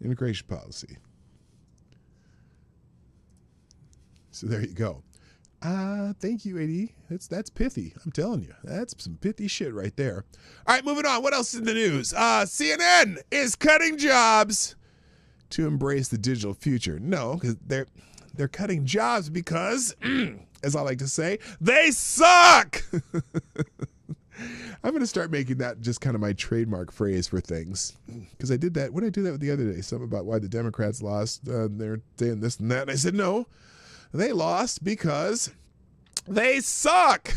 immigration policy. So there you go. Thank you, AD. That's pithy. I'm telling you. That's some pithy shit right there. All right, moving on. What else is in the news? CNN is cutting jobs to embrace the digital future. No, because they're cutting jobs because, as I like to say, they suck. I'm going to start making that just kind of my trademark phrase for things. Because I did that. What did I do that with the other day? Something about why the Democrats lost. They're saying this and that. And I said, no. They lost because they suck.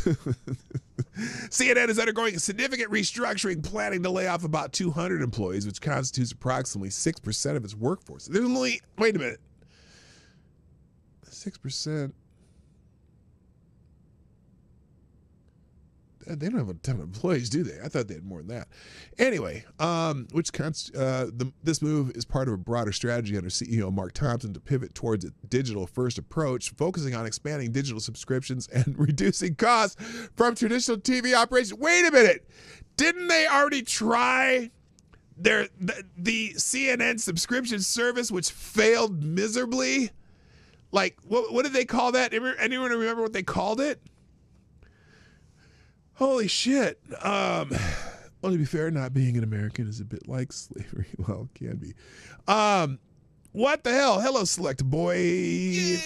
CNN is undergoing a significant restructuring, planning to lay off about 200 employees, which constitutes approximately 6% of its workforce. There's only, wait a minute, 6%. They don't have a ton of employees, do they? I thought they had more than that. Anyway, this move is part of a broader strategy under CEO Mark Thompson to pivot towards a digital-first approach, focusing on expanding digital subscriptions and reducing costs from traditional TV operations. Wait a minute. Didn't they already try the CNN subscription service, which failed miserably? Like, what did they call that? Anyone remember what they called it? Holy shit. Well, to be fair, not being an American is a bit like slavery. Well, it can be. What the hell? Hello, Select Boy. Yeah,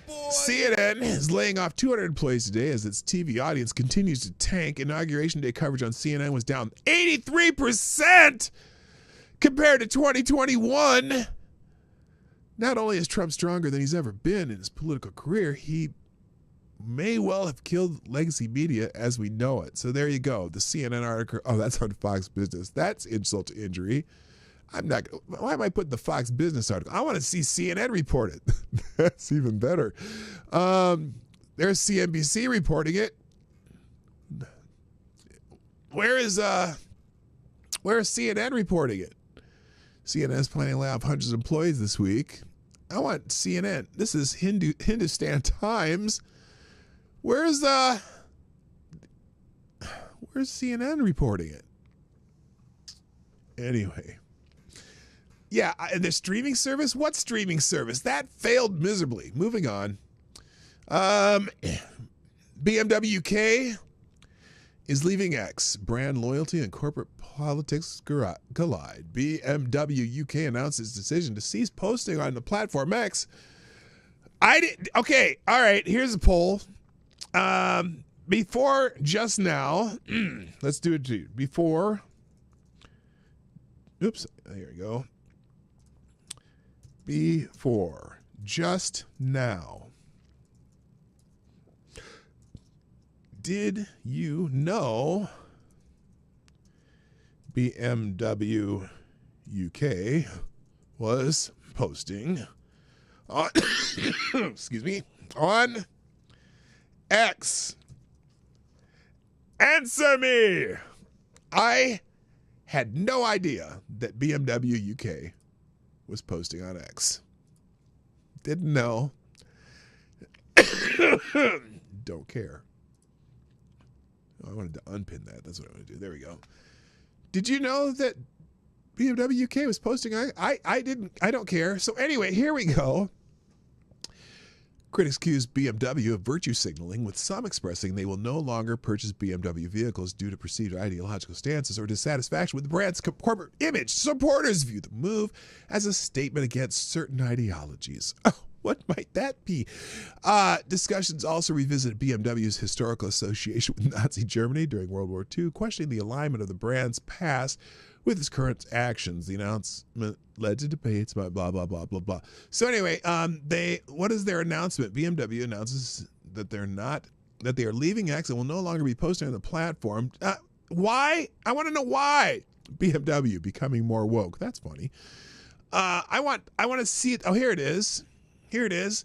boy. CNN is laying off 200 employees today as its TV audience continues to tank. Inauguration Day coverage on CNN was down 83% compared to 2021. Not only is Trump stronger than he's ever been in his political career, he may well have killed legacy media as we know it. So there you go. The CNN article. Oh, that's on Fox Business. That's insult to injury. Why am I putting the Fox Business article? I want to see CNN report it. That's even better. There's CNBC reporting it. Where is CNN reporting it? CNN is planning to lay off hundreds of employees this week. I want CNN. This is Hindustan Times. Where's CNN reporting it? Anyway. Yeah, the streaming service? What streaming service? That failed miserably. Moving on. BMW UK is leaving X. Brand loyalty and corporate politics collide. BMW UK announced its decision to cease posting on the platform X. Okay, all right, here's a poll. Before just now, let's do it too. Before, oops, there we go. before, just now. Did you know BMW UK was posting on, excuse me, on X? Answer me! I had no idea that BMW UK was posting on X. Didn't know. Don't care. I wanted to unpin that. That's what I want to do. There we go. Did you know that BMW UK was posting? I didn't. I don't care. So anyway, here we go. Critics accuse BMW of virtue signaling, with some expressing they will no longer purchase BMW vehicles due to perceived ideological stances or dissatisfaction with the brand's corporate image. Supporters view the move as a statement against certain ideologies. Oh, what might that be? Discussions also revisited BMW's historical association with Nazi Germany during World War II, questioning the alignment of the brand's past with its current actions. The announcement led to debates about blah, blah, blah, blah, blah. So anyway, what is their announcement? BMW announces that they are leaving X and will no longer be posting on the platform. Why? I want to know why. BMW becoming more woke. That's funny. I want to see it. Oh, here it is. Here it is.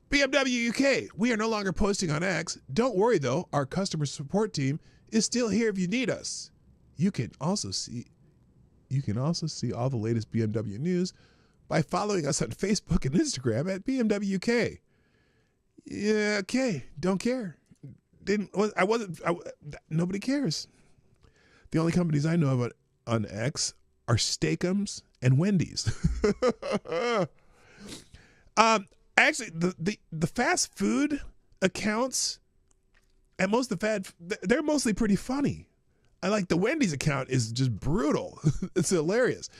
BMW UK. We are no longer posting on X. Don't worry though. Our customer support team is still here if you need us. You can also see all the latest BMW news by following us on Facebook and Instagram at BMW UK. Yeah, okay. Don't care. Nobody cares. The only companies I know about on X are Steakums and Wendy's. Actually, the fast food accounts and most of they're mostly pretty funny. I like the Wendy's account is just brutal. It's hilarious.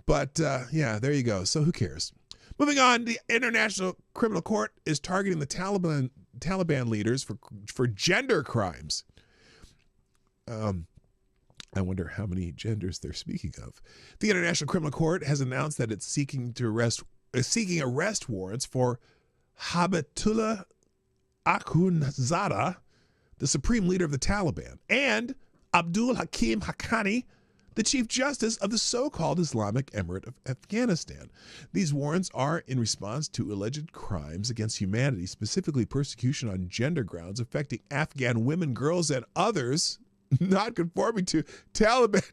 But yeah, there you go. So who cares? Moving on, the International Criminal Court is targeting the Taliban leaders for gender crimes. I wonder how many genders they're speaking of. The International Criminal Court has announced that it's seeking arrest warrants for Habatullah Akhundzada, the supreme leader of the Taliban, and Abdul Hakim Haqqani, the Chief Justice of the so-called Islamic Emirate of Afghanistan. These warrants are in response to alleged crimes against humanity, specifically persecution on gender grounds affecting Afghan women, girls, and others not conforming to Taliban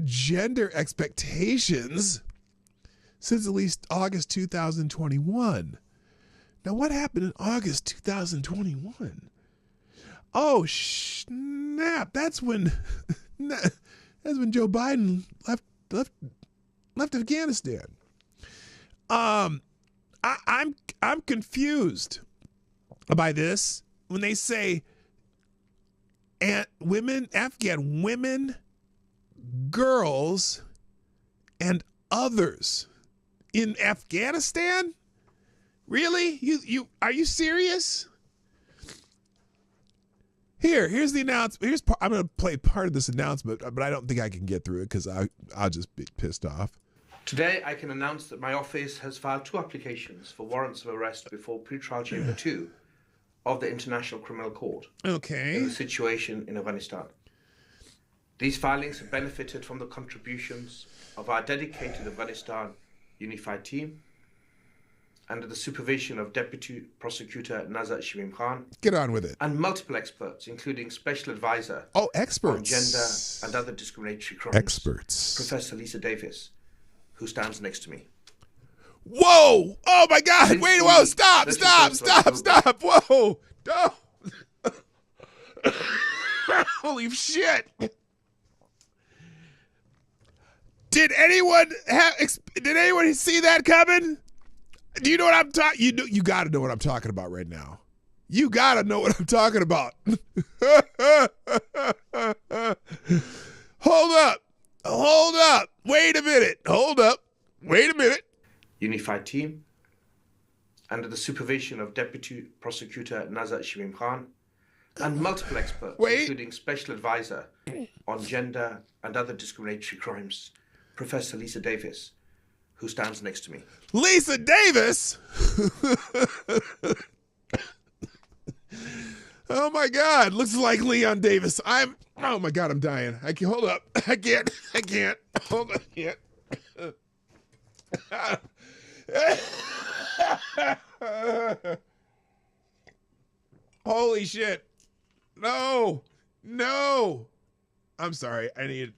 gender expectations since at least August 2021. Now, what happened in August 2021? Oh, snap. That's when Joe Biden left Afghanistan. I'm confused by this when they say Afghan women, girls, and others in Afghanistan? Really? Are you serious? Here's the announcement. I'm going to play part of this announcement, but I don't think I can get through it because I'll just be pissed off. Today, I can announce that my office has filed 2 applications for warrants of arrest before pretrial chamber 2 of the International Criminal Court. Okay. In the situation in Afghanistan. These filings have benefited from the contributions of our dedicated Afghanistan Unified Team under the supervision of Deputy Prosecutor Nazar Shamim Khan. Get on with it. And multiple experts, inclling Special Advisor experts on Gender and Other Discriminatory Crimes. Experts. Professor Lisa Davis, who stands next to me. Whoa! Oh my God! Wait! Whoa! Stop! Whoa! No! Holy shit! Did anyone see that coming? Do you know what I'm talking? You got to know what I'm talking about right now. You got to know what I'm talking about. Hold up. Wait a minute. Unified Team, under the supervision of Deputy Prosecutor Nazar Shamim Khan, and multiple experts, including Special Advisor on Gender and Other Discriminatory Crimes, Professor Lisa Davis, who stands next to me. Lisa Davis? Oh my God, looks like Leon Davis. Oh my God, I'm dying. I can't, hold up. I can't, hold on, I can't. Holy shit. No. I'm sorry, I need.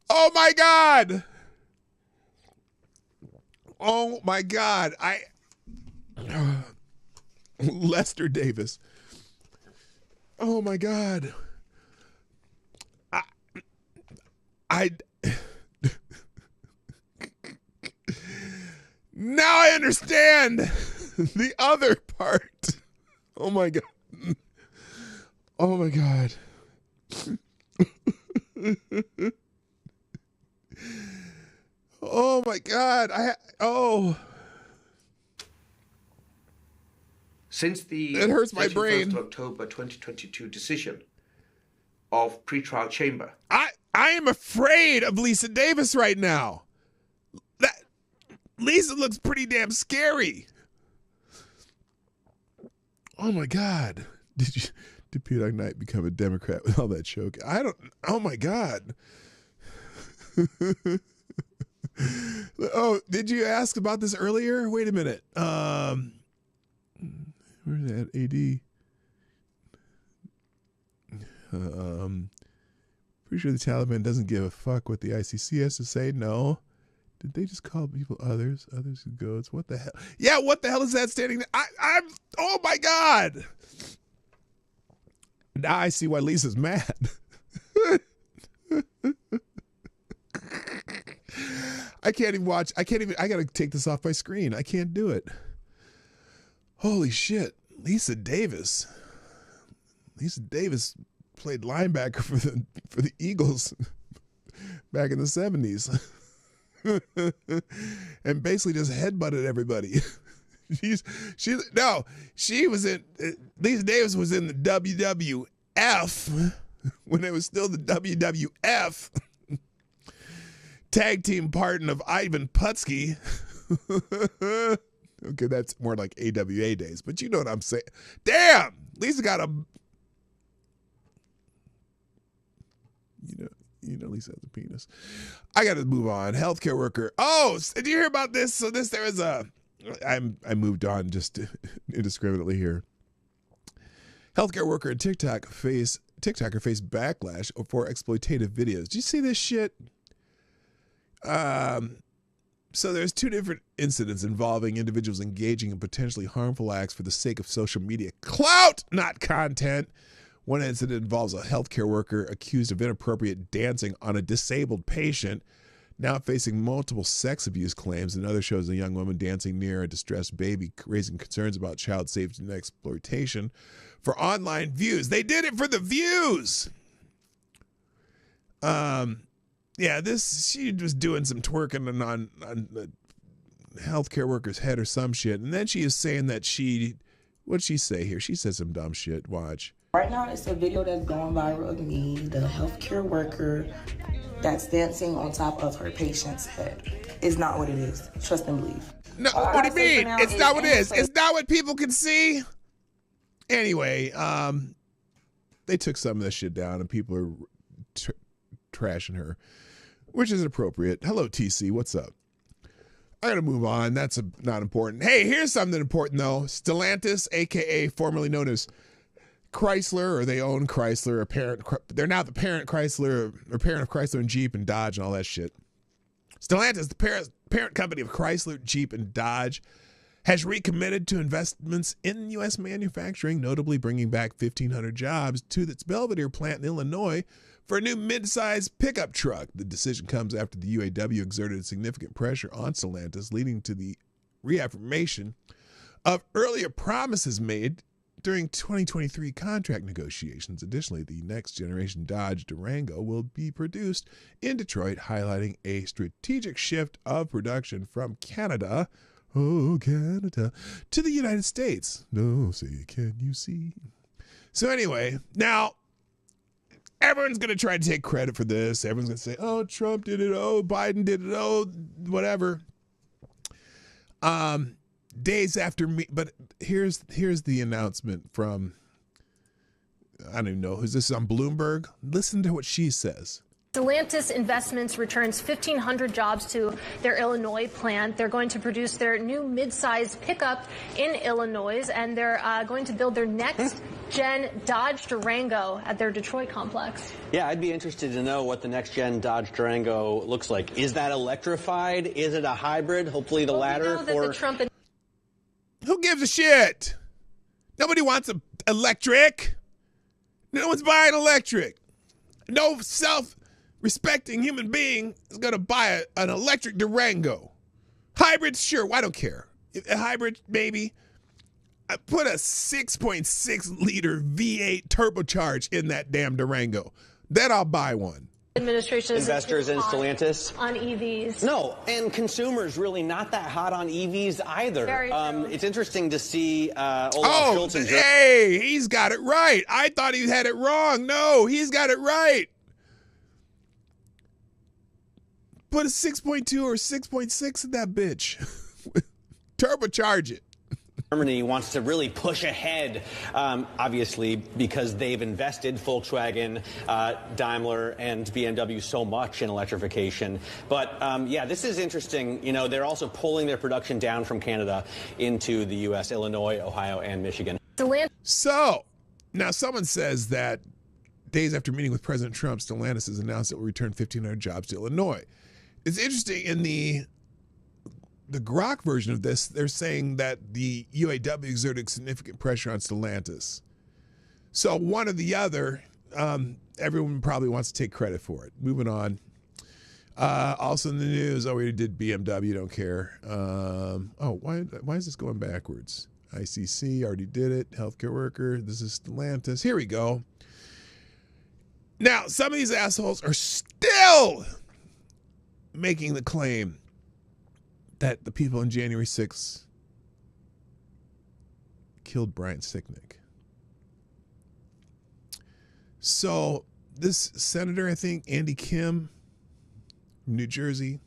Oh my God. Oh my God. Lester Davis. Oh my God. Now I understand the other part. Oh my God. Oh my God. Oh my God. Since the it hurts my 31st brain. of October 2022 decision of pretrial chamber. I am afraid of Lisa Davis right now. Lisa looks pretty damn scary. Oh my God. Did Peon Knight become a Democrat with all that choke? Oh my God. Oh, did you ask about this earlier? Wait a minute. Where's that AD? Pretty sure the Taliban doesn't give a fuck what the ICC has to say. No. Did they just call people others? Others who goes. What the hell? Yeah, what the hell is that standing there? Oh my God. Now I see why Lisa's mad. I can't even watch. I gotta take this off my screen. I can't do it. Holy shit. Lisa Davis. Lisa Davis played linebacker for the Eagles back in the 70s. And basically just headbutted everybody. Lisa Davis was in the WWF when it was still the WWF. Tag team partner of Ivan Putski. Okay, that's more like AWA days, but you know what I'm saying. Damn! Lisa got a... You know Lisa has a penis. I got to move on. Healthcare worker. Oh, did you hear about this? So there was a... I moved on just indiscriminately here. Healthcare worker and TikToker face backlash for exploitative videos. Did you see this shit? So there's two different incidents involving individuals engaging in potentially harmful acts for the sake of social media clout, not content. One incident involves a healthcare worker accused of inappropriate dancing on a disabled patient, now facing multiple sex abuse claims. Another shows a young woman dancing near a distressed baby, raising concerns about child safety and exploitation for online views. They did it for the views. Yeah, she was doing some twerking on the healthcare worker's head or some shit. And then she is saying that what'd she say here? She said some dumb shit. Watch. Right now, it's a video that's going viral of me, the healthcare worker that's dancing on top of her patient's head. It's not what it is. Trust and believe. No, what do you mean? It's not what it is. It's not what people can see. Anyway, they took some of this shit down and people are trashing her, which is appropriate. Hello, TC. What's up? I gotta move on. That's not important. Hey, here's something important, though. Stellantis, a.k.a. formerly known as Chrysler, or they own Chrysler, they're now the parent Chrysler, or parent of Chrysler and Jeep and Dodge and all that shit. Stellantis, the parent company of Chrysler, Jeep, and Dodge, has recommitted to investments in U.S. manufacturing, notably bringing back 1,500 jobs to its Belvidere plant in Illinois for a new mid-size pickup truck. The decision comes after the UAW exerted significant pressure on Stellantis, leading to the reaffirmation of earlier promises made during 2023 contract negotiations. Additionally, the next generation Dodge Durango will be produced in Detroit, highlighting a strategic shift of production from Canada, oh Canada, to the United States. No, say, can you see? So anyway, now everyone's going to try to take credit for this. Everyone's going to say, oh, Trump did it. Oh, Biden did it. Oh, whatever. Days after me. But here's the announcement from, I don't even know, who's this on Bloomberg? Listen to what she says. Stellantis Investments returns 1,500 jobs to their Illinois plant. They're going to produce their new mid-size pickup in Illinois, and they're going to build their next-gen Dodge Durango at their Detroit complex. Yeah, I'd be interested to know what the next-gen Dodge Durango looks like. Is that electrified? Is it a hybrid? Hopefully the latter. Who gives a shit? Nobody wants an electric. No one's buying electric. No self-respecting human being is going to buy an electric Durango. Hybrid, sure, I don't care. A hybrid, maybe. I put a 6.6 liter V8 turbocharge in that damn Durango. Then I'll buy one. Administration investors in Stellantis on EVs. No, and consumers really not that hot on EVs either. Very true. It's interesting to see Olaf Scholz and hey, he's got it right. I thought he had it wrong. No, he's got it right. Put a 6.2 or 6.6 in that bitch. Turbocharge it. Germany wants to really push ahead, obviously, because they've invested, Volkswagen, Daimler, and BMW, so much in electrification. But, yeah, this is interesting. You know, they're also pulling their production down from Canada into the U.S., Illinois, Ohio, and Michigan. So, now someone says that days after meeting with President Trump, Stellantis has announced it will return 1,500 jobs to Illinois. It's interesting, in the Grok version of this, they're saying that the UAW exerted significant pressure on Stellantis. So one or the other, everyone probably wants to take credit for it. Moving on. Also in the news, we already did BMW, don't care. Why is this going backwards? ICC, already did it. Healthcare worker, this is Stellantis. Here we go. Now, some of these assholes are still making the claim that the people on January 6th killed Brian Sicknick. So this senator, I think, Andy Kim from New Jersey,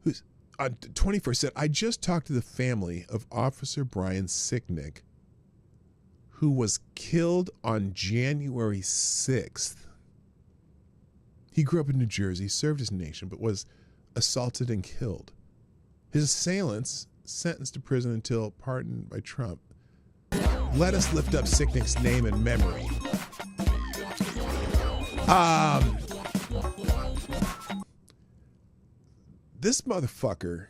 who's on 21st said, I just talked to the family of Officer Brian Sicknick, who was killed on January 6th. He grew up in New Jersey, served his nation, but was assaulted and killed. His assailants sentenced to prison until pardoned by Trump. Let us lift up Sicknick's name and memory. This motherfucker,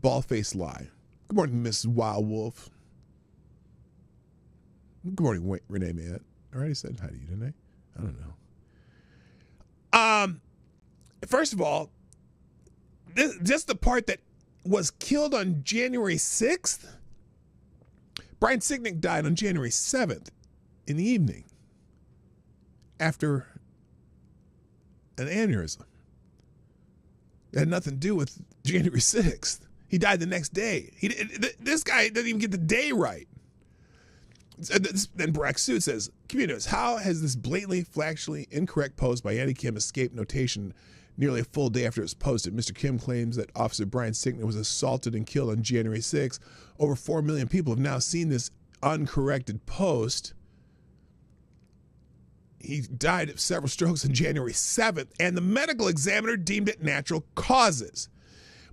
bald-faced lie. Good morning, Mrs. Wild Wolf. Good morning, Renee Matt. I already said hi to you, didn't I? I don't know. First of all, just the part that was killed on January 6th. Brian Sicknick died on January 7th in the evening after an aneurysm. It had nothing to do with January 6th. He died the next day. This guy doesn't even get the day right. Then Barack Sood says, communities, how has this blatantly, factually incorrect post by Andy Kim escaped notation nearly a full day after it was posted? Mr. Kim claims that Officer Brian Sicknick was assaulted and killed on January 6th. Over 4 million people have now seen this uncorrected post. He died of several strokes on January 7th, and the medical examiner deemed it natural causes.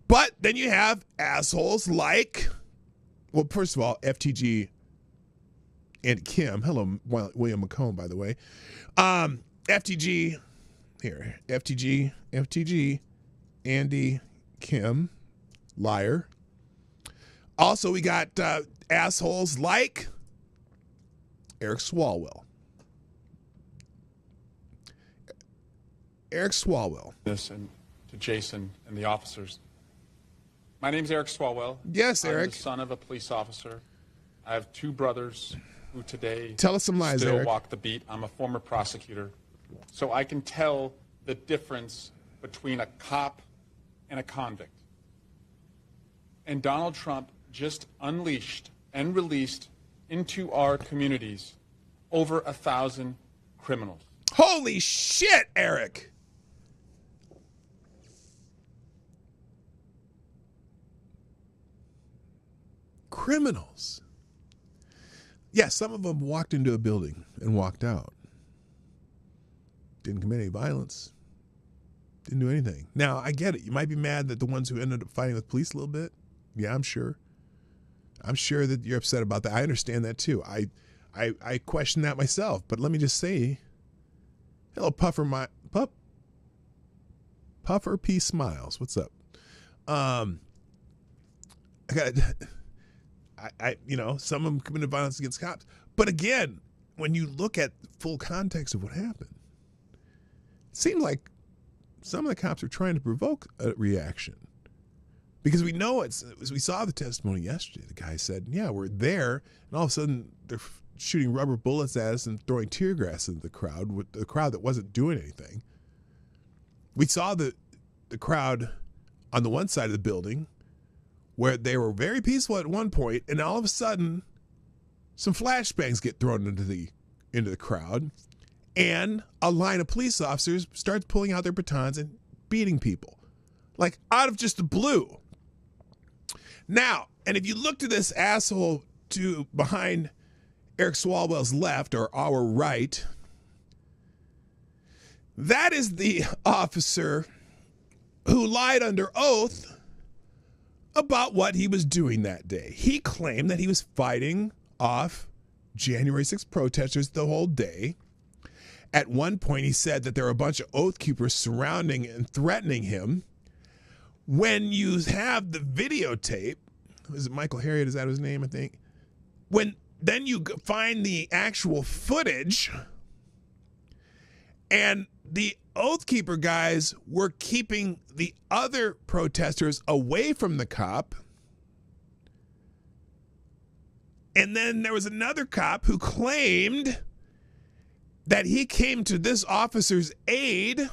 But then you have assholes like, well, first of all, FTG and Kim. Hello, William McComb, by the way. FTG, Andy Kim, liar. Also, we got assholes like Eric Swalwell. Eric Swalwell. This and to Jason and the officers. My name's Eric Swalwell. Yes, Eric. I'm the son of a police officer. I have two brothers who today tell us some lies, still Eric. Walk the beat. I'm a former prosecutor, so I can tell the difference between a cop and a convict. And Donald Trump just unleashed and released into our communities over 1,000 criminals. Holy shit, Eric. Criminals. Yeah, some of them walked into a building and walked out. Didn't commit any violence. Didn't do anything. Now, I get it. You might be mad that the ones who ended up fighting with police a little bit. Yeah, I'm sure. I'm sure that you're upset about that. I understand that too. I question that myself. But let me just say, hello, Puffer P Smiles. What's up? Some of them committed violence against cops. But again, when you look at the full context of what happened, it seemed like some of the cops are trying to provoke a reaction. Because we know as we saw the testimony yesterday, the guy said, yeah, we're there, and all of a sudden they're shooting rubber bullets at us and throwing tear gas into the crowd, with the crowd that wasn't doing anything. We saw the crowd on the one side of the building where they were very peaceful at one point, and all of a sudden some flashbangs get thrown into the crowd, and a line of police officers starts pulling out their batons and beating people, like out of just the blue. Now, and if you look to this asshole behind Eric Swalwell's left, or our right, that is the officer who lied under oath about what he was doing that day. He claimed that he was fighting off January 6th protesters the whole day. At one point, he said that there were a bunch of Oath Keepers surrounding and threatening him. When you have the videotape, was it Michael Harriot? Is that his name, I think? Then you find the actual footage, and the Oath Keeper guys were keeping the other protesters away from the cop. And then there was another cop who claimed that he came to this officer's aid.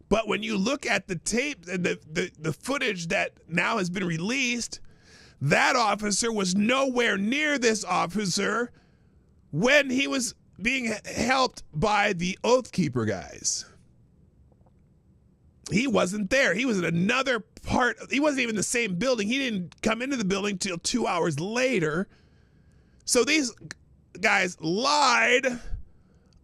But when you look at the tape, the footage that now has been released, that officer was nowhere near this officer when he was being helped by the Oath Keeper guys. He wasn't there. He was in another part. He wasn't even in the same building. He didn't come into the building till 2 hours later. So these guys lied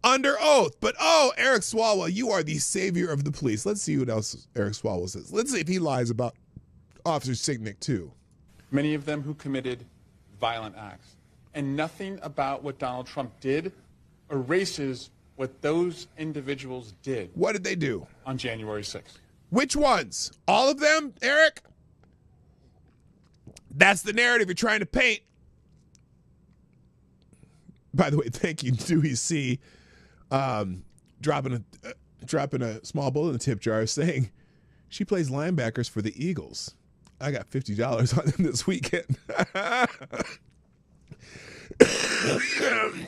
under oath. But, Eric Swalwell, you are the savior of the police. Let's see what else Eric Swalwell says. Let's see if he lies about Officer Signick, too. Many of them who committed violent acts. And nothing about what Donald Trump did erases what those individuals did. What did they do? On January 6th. Which ones? All of them, Eric? That's the narrative you're trying to paint. By the way, thank you, Dewey C. Dropping a small bullet in the tip jar, saying she plays linebackers for the Eagles. I got $50 on them this weekend.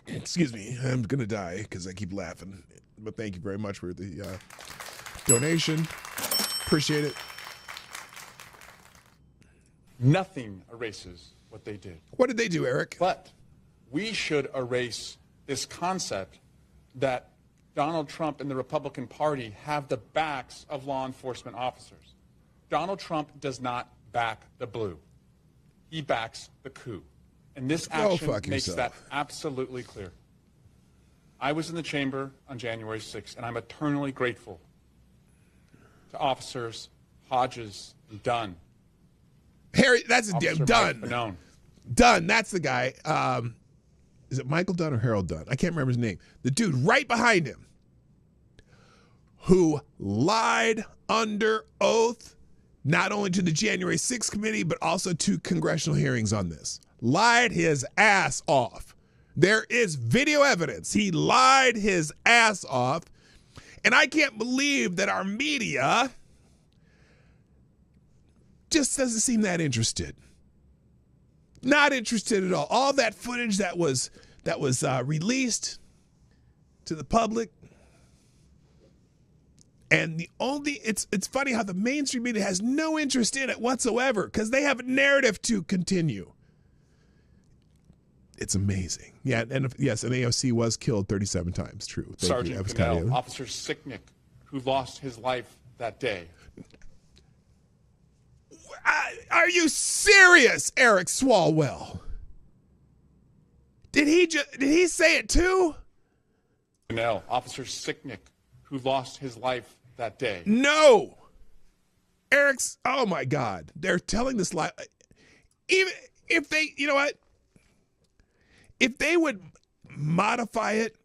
Excuse me, I'm gonna die because I keep laughing. But thank you very much for the donation. Appreciate it. Nothing erases what they did. What did they do, Eric? But we should erase this concept that Donald Trump and the Republican Party have the backs of law enforcement officers. Donald Trump does not back the blue. He backs the coup. And this action makes that absolutely clear. I was in the chamber on January 6th, and I'm eternally grateful to officers Hodges and Dunn. Harry, that's Dunn. Dunn, that's the guy. Is it Michael Dunn or Harold Dunn? I can't remember his name. The dude right behind him who lied under oath, not only to the January 6th committee, but also to congressional hearings on this. Lied his ass off. There is video evidence. He lied his ass off. And I can't believe that our media just doesn't seem that interested. Not interested at all. All that footage that was released to the public, and it's funny how the mainstream media has no interest in it whatsoever because they have a narrative to continue. It's amazing. Yeah, and yes, an AOC was killed 37 times. True. Thank Sergeant you, Cannell, Officer Sicknick, who lost his life that day. Are you serious, Eric Swalwell? Did he say it too? Cannell, Officer Sicknick, who lost his life that day. No. Eric's, oh my God. They're telling this lie. Even if they, you know what? If they would modify it,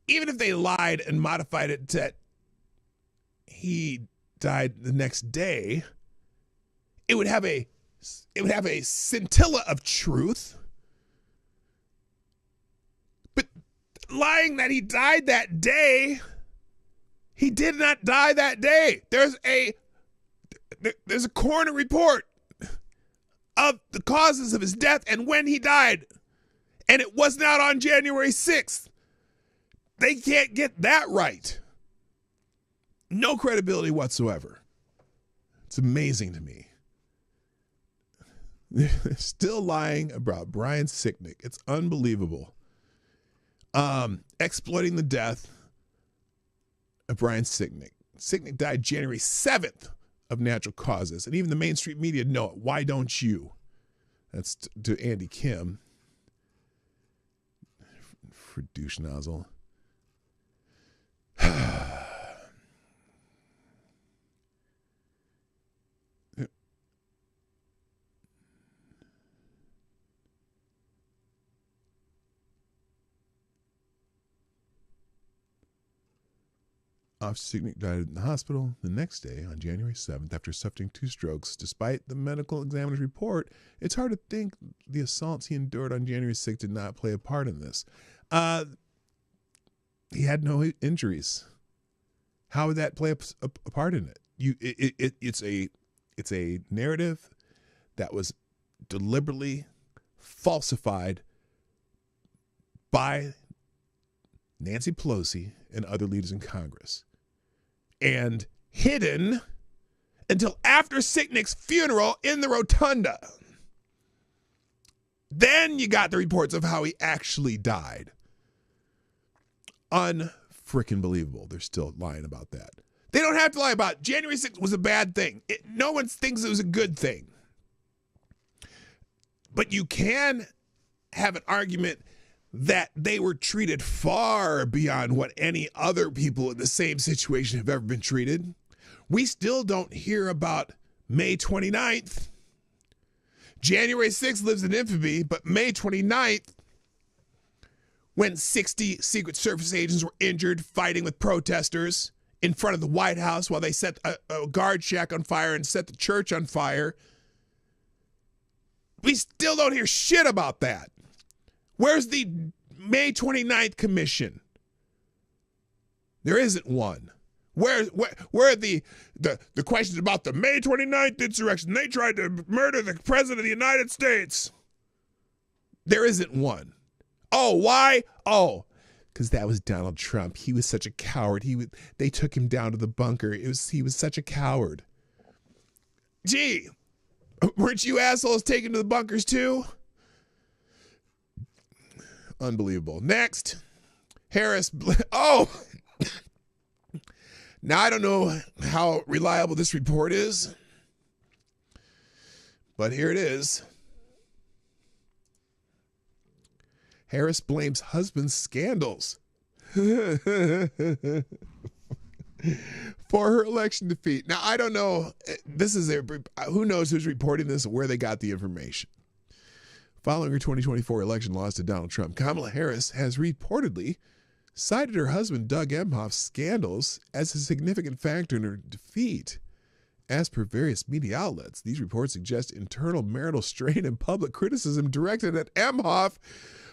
even if they lied and modified it that he died the next day, it would have a scintilla of truth. But lying that he died that day, he did not die that day. There's a coroner report of the causes of his death and when he died, and it was not on January 6th. They can't get that right. No credibility whatsoever. It's amazing to me. They're still lying about Brian Sicknick. It's unbelievable. Exploiting the death of Brian Sicknick. Sicknick died January 7th of natural causes, and even the mainstream media know it. Why don't you? That's to Andy Kim. For douche nozzle. Officer Sicknick died in the hospital the next day on January 7th after suffering 2 strokes. Despite the medical examiner's report, it's hard to think the assaults he endured on January 6th did not play a part in this. He had no injuries. How would that play a part in it? It's a narrative that was deliberately falsified by Nancy Pelosi and other leaders in Congress, and hidden until after Sicknick's funeral in the rotunda. Then you got the reports of how he actually died. Unfrickin' believable. They're still lying about that. They don't have to lie about it. January 6th was a bad thing. No one thinks it was a good thing. But you can have an argument that they were treated far beyond what any other people in the same situation have ever been treated. We still don't hear about May 29th. January 6th lives in infamy, but May 29th, when 60 Secret Service agents were injured fighting with protesters in front of the White House while they set a guard shack on fire and set the church on fire, we still don't hear shit about that. Where's the May 29th commission? There isn't one. Where are the questions about the May 29th insurrection? They tried to murder the president of the United States. There isn't one. Oh, why? Oh, because that was Donald Trump. He was such a coward. They took him down to the bunker. He was such a coward. Gee, weren't you assholes taken to the bunkers too? Unbelievable. Next, Harris. Oh, now I don't know how reliable this report is, but here it is. Harris blames husband's scandals for her election defeat. Now, I don't know. Who knows who's reporting this and where they got the information. Following her 2024 election loss to Donald Trump, Kamala Harris has reportedly cited her husband Doug Emhoff's scandals as a significant factor in her defeat. As per various media outlets, these reports suggest internal marital strain and public criticism directed at Emhoff,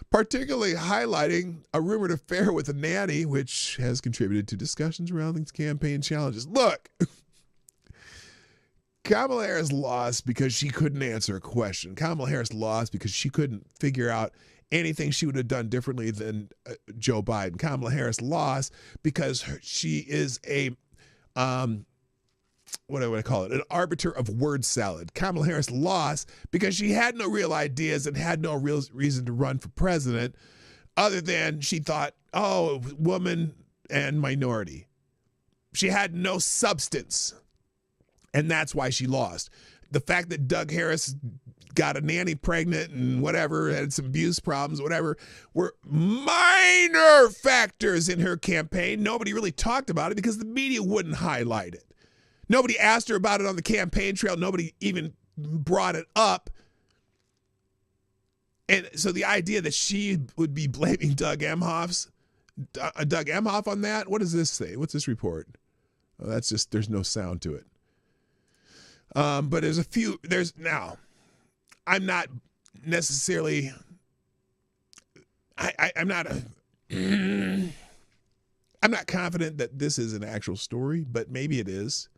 particularly highlighting a rumored affair with a nanny, which has contributed to discussions around these campaign challenges. Look, Kamala Harris lost because she couldn't answer a question. Kamala Harris lost because she couldn't figure out anything she would have done differently than Joe Biden. Kamala Harris lost because she is a what do I call it? An arbiter of word salad. Kamala Harris lost because she had no real ideas and had no real reason to run for president other than she thought, oh, woman and minority. She had no substance, and that's why she lost. The fact that Doug Harris got a nanny pregnant and whatever, had some abuse problems, whatever, were minor factors in her campaign. Nobody really talked about it because the media wouldn't highlight it. Nobody asked her about it on the campaign trail. Nobody even brought it up. And so the idea that she would be blaming Doug Emhoff on that, what does this say? What's this report? Oh, that's just, there's no sound to it. But I'm not necessarily, I'm not confident that this is an actual story, but maybe it is.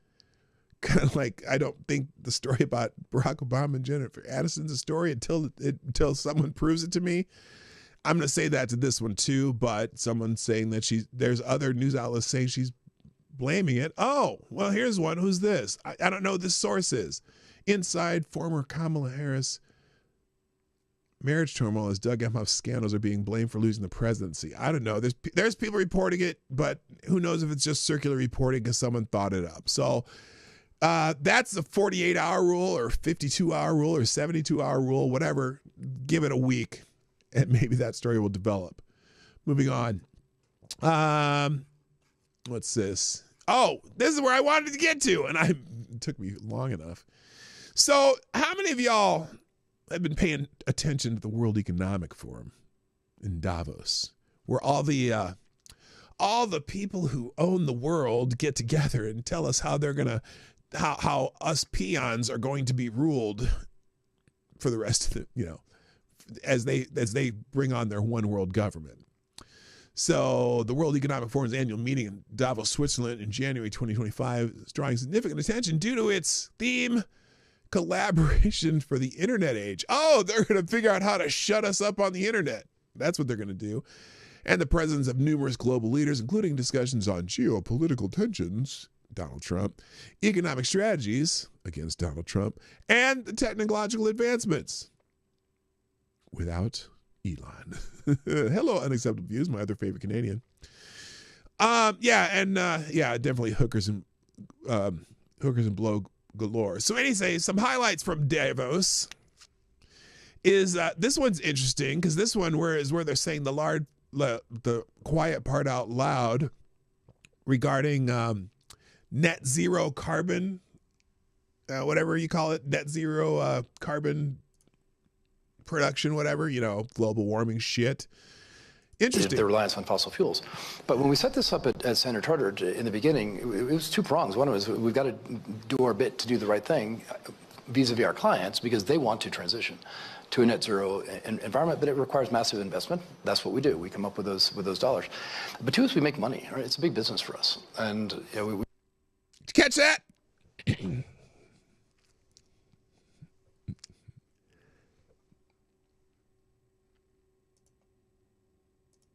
Kind of like, I don't think the story about Barack Obama and Jennifer Aniston's a story until someone proves it to me. I'm going to say that to this one too, but someone's saying that there's other news outlets saying she's blaming it. Oh, well, here's one. Who's this? I don't know who this source is. Inside former Kamala Harris marriage turmoil as Doug Emhoff's scandals are being blamed for losing the presidency. I don't know. There's people reporting it, but who knows if it's just circular reporting because someone thought it up. So that's a 48-hour rule or 52-hour rule or 72-hour rule, whatever. Give it a week, and maybe that story will develop. Moving on. What's this? Oh, this is where I wanted to get to, and it took me long enough. So how many of y'all have been paying attention to the World Economic Forum in Davos, where all the people who own the world get together and tell us how they're gonna, how us peons are going to be ruled for the rest of the, as they bring on their one world government. So the World Economic Forum's annual meeting in Davos, Switzerland in January 2025 is drawing significant attention due to its theme, collaboration for the internet age. Oh, they're going to figure out how to shut us up on the internet. That's what they're going to do. And the presence of numerous global leaders, including discussions on geopolitical tensions, Donald Trump, economic strategies against Donald Trump, and the technological advancements. Without Elon. Hello, Unacceptable Views, my other favorite Canadian. Definitely hookers and blow galore. So anyway, some highlights from Davos is this one's interesting because this one where they're saying the quiet part out loud regarding net zero carbon, whatever you call it, net zero carbon production, whatever, global warming shit. Interesting. The reliance on fossil fuels. But when we set this up at Senator Charter in the beginning, it was two prongs. One was we've got to do our bit to do the right thing vis-a-vis our clients because they want to transition to a net zero environment, but it requires massive investment. That's what we do. We come up with those dollars. But two is we make money. Right? It's a big business for us. And Did you catch that?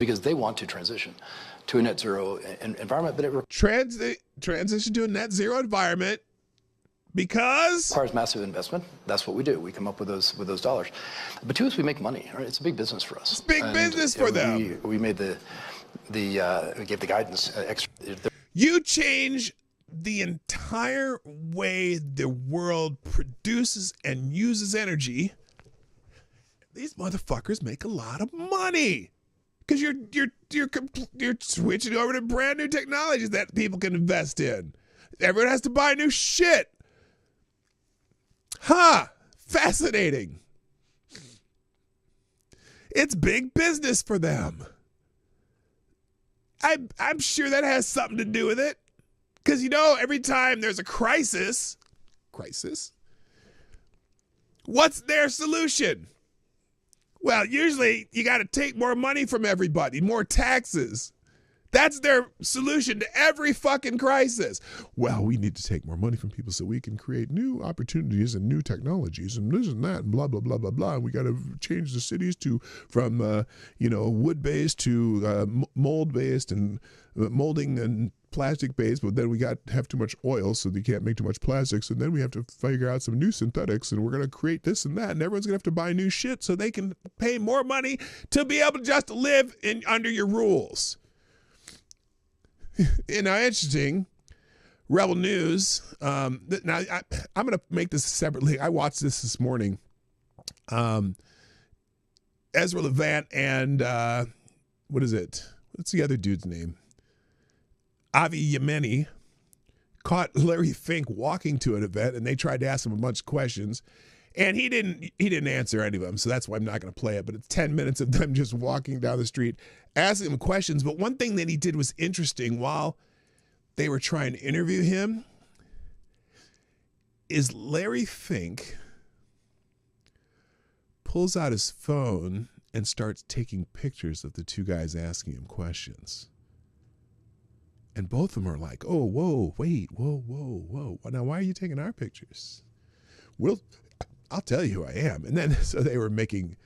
because they want to transition to a net zero environment, but it transition to a net zero environment because requires massive investment. That's what we do. We come up with those dollars. But two is we make money. Right? It's a big business for us. It's big business for them. We made we gave the guidance extra. You change the entire way the world produces and uses energy. These motherfuckers make a lot of money. Because you're switching over to brand new technologies that people can invest in. Everyone has to buy new shit. Fascinating. It's big business for them. I'm sure that has something to do with it. Because every time there's a crisis, what's their solution? Well, usually you got to take more money from everybody, more taxes. That's their solution to every fucking crisis. Well, we need to take more money from people so we can create new opportunities and new technologies and this and that and blah, blah, blah, blah, blah. And we got to change the cities from wood-based to mold-based and molding and plastic-based, but then we have too much oil, so you can't make too much plastics, and then we have to figure out some new synthetics, and we're going to create this and that, and everyone's going to have to buy new shit so they can pay more money to be able to just live under your rules. Now, interesting, Rebel News. Now, I'm going to make this separately. I watched this morning. Ezra Levant and what is it? What's the other dude's name? Avi Yemeni caught Larry Fink walking to an event, and they tried to ask him a bunch of questions, and he didn't answer any of them. So that's why I'm not going to play it. But it's 10 minutes of them just walking down the street, asking him questions. But one thing that he did was interesting. While they were trying to interview him, is Larry Fink pulls out his phone and starts taking pictures of the two guys asking him questions. And both of them are like, oh, whoa, wait, whoa. Now, why are you taking our pictures? I'll tell you who I am. And then, so they were making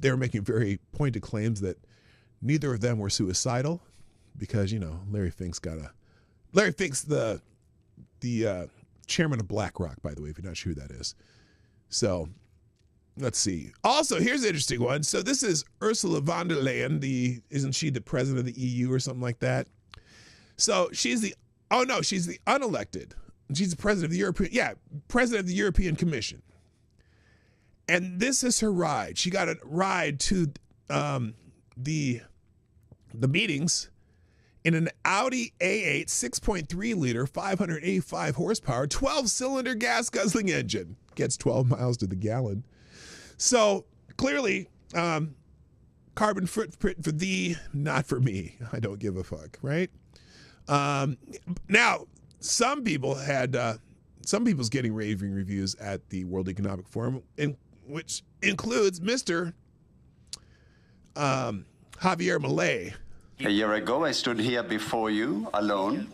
very pointed claims that neither of them were suicidal because, Larry Fink's the chairman of BlackRock, by the way, if you're not sure who that is. So let's see. Also, here's an interesting one. So this is Ursula von der Leyen. Isn't she the president of the EU or something like that? So she's the unelected. She's the president of the European Commission. And this is her ride. She got a ride to the meetings in an Audi A8 6.3 liter, 585 horsepower, 12-cylinder gas guzzling engine. Gets 12 miles to the gallon. So clearly, carbon footprint for thee, not for me. I don't give a fuck, right? Now, some people's getting raving reviews at the World Economic Forum, which includes Mr. Javier Milei. A year ago, I stood here before you alone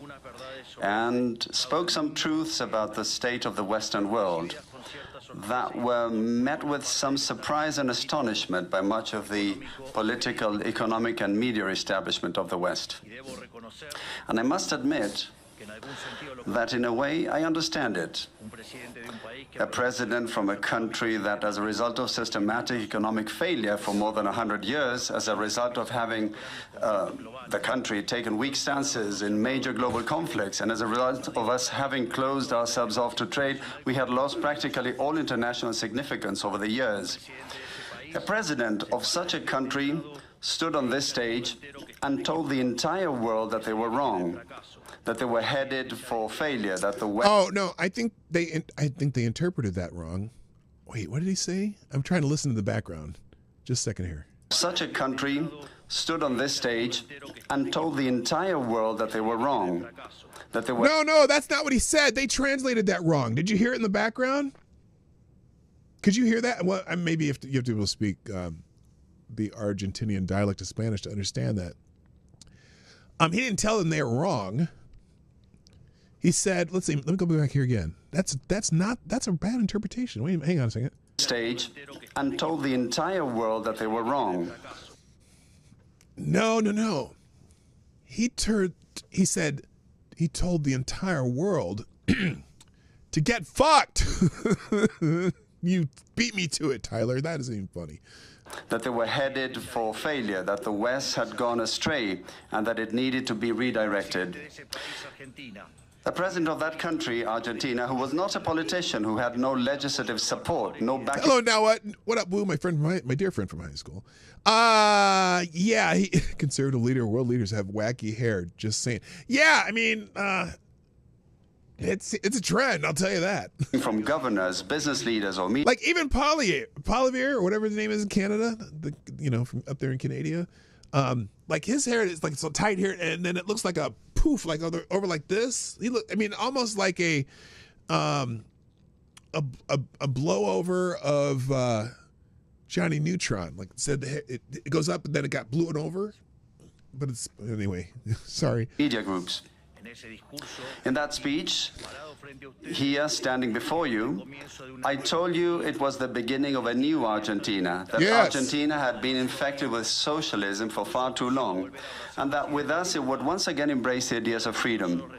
and spoke some truths about the state of the Western world that were met with some surprise and astonishment by much of the political, economic, and media establishment of the West. And I must admit that in a way I understand it. A president from a country that, as a result of systematic economic failure for more than 100 years, as a result of having the country taken weak stances in major global conflicts, and as a result of us having closed ourselves off to trade, we had lost practically all international significance over the years. A president of such a country stood on this stage and told the entire world that they were wrong, that they were headed for failure, that the West... Oh, no, I think they interpreted that wrong. Wait, what did he say? I'm trying to listen to the background. Just a second here. Such a country stood on this stage and told the entire world that they were wrong, that they were... No, that's not what he said. They translated that wrong. Did you hear it in the background? Could you hear that? Well, maybe you have to be able to speak the Argentinian dialect of Spanish to understand that. He didn't tell them they were wrong. He said, let's see, let me go back here again. That's a bad interpretation. Wait, hang on a second. Stage and told the entire world that they were wrong. No. He said he told the entire world to get fucked. You beat me to it, Tyler. That isn't even funny. That they were headed for failure, that the West had gone astray, and that it needed to be redirected. The president of that country, Argentina, who was not a politician, who had no legislative support, no backing... Hello, now what up, Boo, my dear friend from high school. Conservative leader, world leaders have wacky hair, just saying. Yeah, I mean, it's a trend, I'll tell you that. From governors, business leaders, or media... Like even Poilievre, or whatever his name is in Canada, from up there in Canada, like his hair is like so tight here, and then it looks like a poof, like over like this. Almost like a blowover of Johnny Neutron. Like it said, it goes up and then it got blown over. but it's anyway. Sorry. Media groups. In that speech, here standing before you, I told you it was the beginning of a new Argentina, that Argentina had been infected with socialism for far too long, and that with us it would once again embrace the ideas of freedom,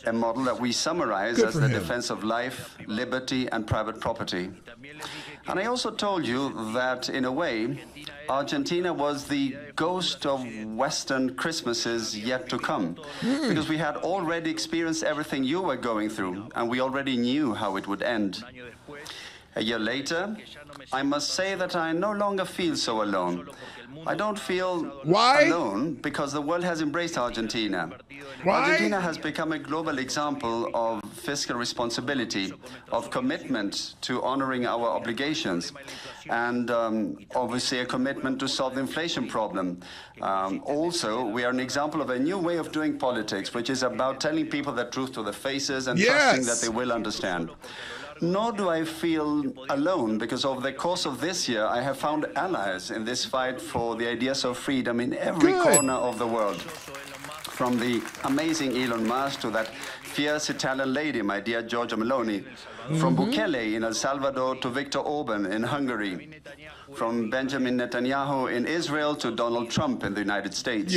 a model that we summarize as the defense of life, liberty, and private property. And I also told you that, in a way, Argentina was the ghost of Western Christmases yet to come, because we had already experienced everything you were going through, and we already knew how it would end. A year later, I must say that I no longer feel so alone. I don't feel alone because the world has embraced Argentina. Argentina has become a global example of fiscal responsibility, of commitment to honoring our obligations, and obviously a commitment to solve the inflation problem. Also, we are an example of a new way of doing politics, which is about telling people the truth to their faces and trusting that they will understand. Nor do I feel alone, because over the course of this year, I have found allies in this fight for the ideas of freedom in every corner of the world. From the amazing Elon Musk to that fierce Italian lady, my dear Giorgia Meloni. From Bukele in El Salvador to Viktor Orban in Hungary. From Benjamin Netanyahu in Israel to Donald Trump in the United States.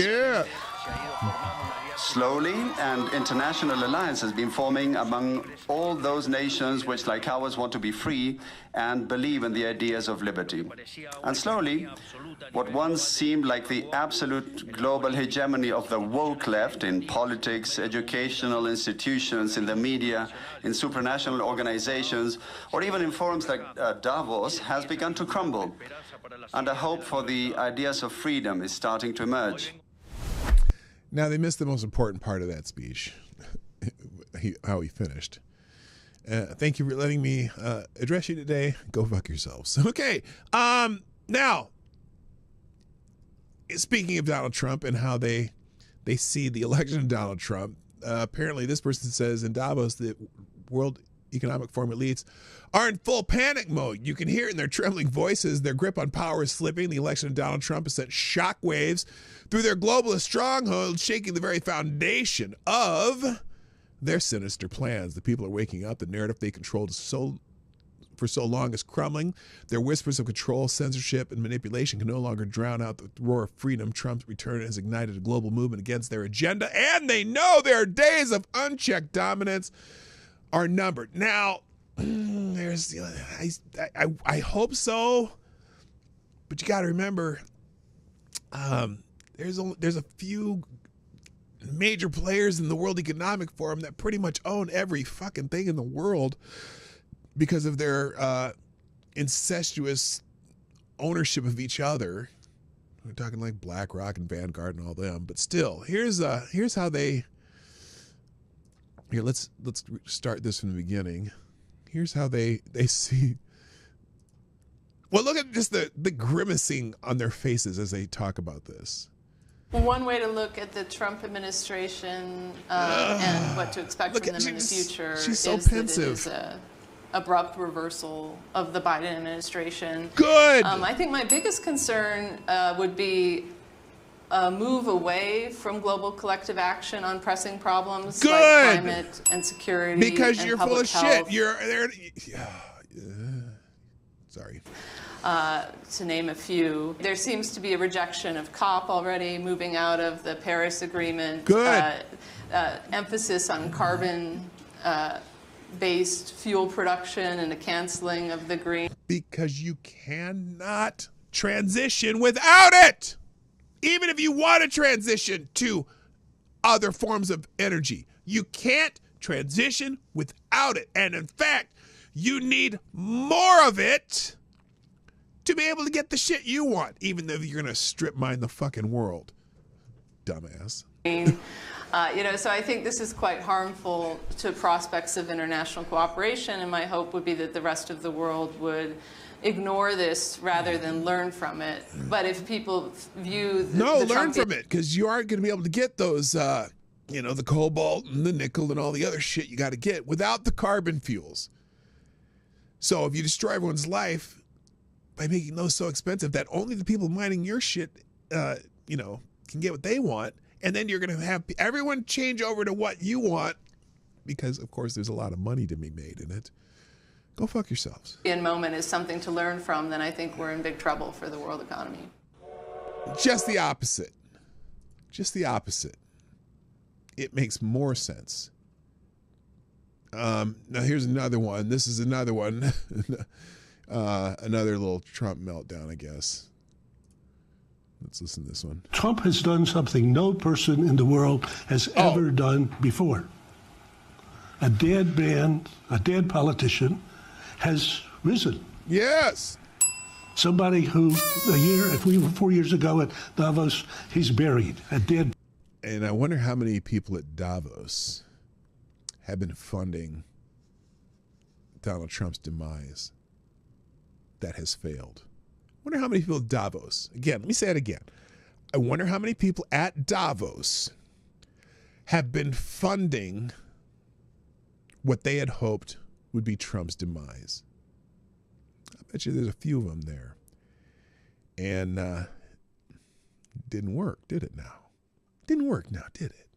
Slowly, an international alliance has been forming among all those nations which, like ours, want to be free and believe in the ideas of liberty. And slowly, what once seemed like the absolute global hegemony of the woke left in politics, educational institutions, in the media, in supranational organizations, or even in forums like Davos, has begun to crumble. And a hope for the ideas of freedom is starting to emerge. Now, they missed the most important part of that speech, how he finished. Thank you for letting me address you today. Go fuck yourselves. Okay. Now, speaking of Donald Trump and how they see the election of Donald Trump, apparently this person says in Davos that World Economic Forum elites are in full panic mode. You can hear it in their trembling voices. Their grip on power is slipping. The election of Donald Trump has sent shockwaves through their globalist stronghold, shaking the very foundation of their sinister plans. The people are waking up. The narrative they controlled for so long is crumbling. Their whispers of control, censorship, and manipulation can no longer drown out the roar of freedom. Trump's return has ignited a global movement against their agenda, and they know their days of unchecked dominance are numbered. Now, there's, I hope so, but you got to remember, there's a few major players in the World Economic Forum that pretty much own every fucking thing in the world because of their incestuous ownership of each other. We're talking like BlackRock and Vanguard and all them, but still, here's how they. Here, let's start this from the beginning. Here's how they see. Well, look at just the grimacing on their faces as they talk about this. One way to look at the Trump administration and what to expect from them in the future is that it is an abrupt reversal of the Biden administration. Good! I think my biggest concern would be a move away from global collective action on pressing problems like climate and security because and you're public full of health. shit. You're there. Sorry. To name a few. There seems to be a rejection of COP already, moving out of the Paris Agreement. Good. Emphasis on carbon-based fuel production and a canceling of the green. Because you cannot transition without it. Even if you want to transition to other forms of energy, you can't transition without it. And in fact, you need more of it to be able to get the shit you want, even though you're going to strip mine the fucking world. Dumbass. So I think this is quite harmful to prospects of international cooperation, and my hope would be that the rest of the world would ignore this rather than learn from it. But if people view learn from it, because you aren't going to be able to get those, the cobalt and the nickel and all the other shit you got to get without the carbon fuels. So if you destroy everyone's life by making those so expensive that only the people mining your shit, can get what they want, and then you're going to have everyone change over to what you want because, of course, there's a lot of money to be made in it. Go fuck yourselves. Moment is something to learn from, then I think we're in big trouble for the world economy. Just the opposite. Just the opposite. It makes more sense. Now here's another one. This is another one. Another little Trump meltdown, I guess. Let's listen to this one. Trump has done something no person in the world has ever done before. A dead man, a dead politician, has risen. Yes. Somebody who if we were 4 years ago at Davos, he's buried, a dead. And I wonder how many people at Davos have been funding Donald Trump's demise that has failed. I wonder how many people at Davos, again, let me say it again. I wonder how many people at Davos have been funding what they had hoped would be Trump's demise. I bet you there's a few of them there. And didn't work, did it now? Didn't work now, did it?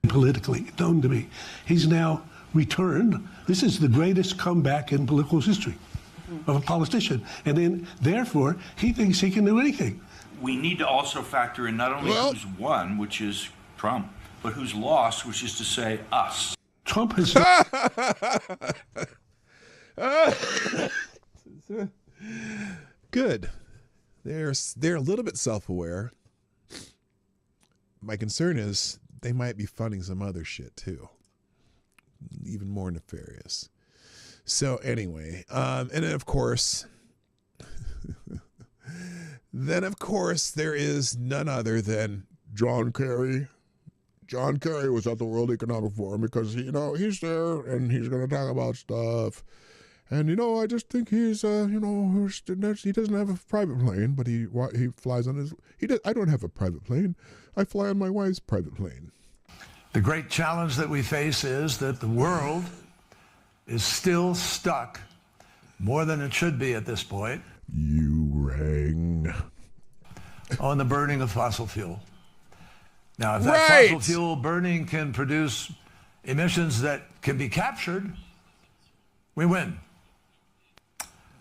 Politically known to me. He's now returned. This is the greatest comeback in political history of a politician. And then, therefore, he thinks he can do anything. We need to also factor in not only who's won, which is Trump, but who's lost, which is to say us. Trump has... Good. They're a little bit self-aware. My concern is they might be funding some other shit too. Even more nefarious. So anyway, and then of course, there is none other than John Kerry. John Kerry was at the World Economic Forum because, he's there and he's going to talk about stuff. And, I just think he's, he doesn't have a private plane, but he flies on his, I don't have a private plane. I fly on my wife's private plane. The great challenge that we face is that the world is still stuck, more than it should be at this point. You rang. On the burning of fossil fuel. Now, if that fossil fuel burning can produce emissions that can be captured, we win.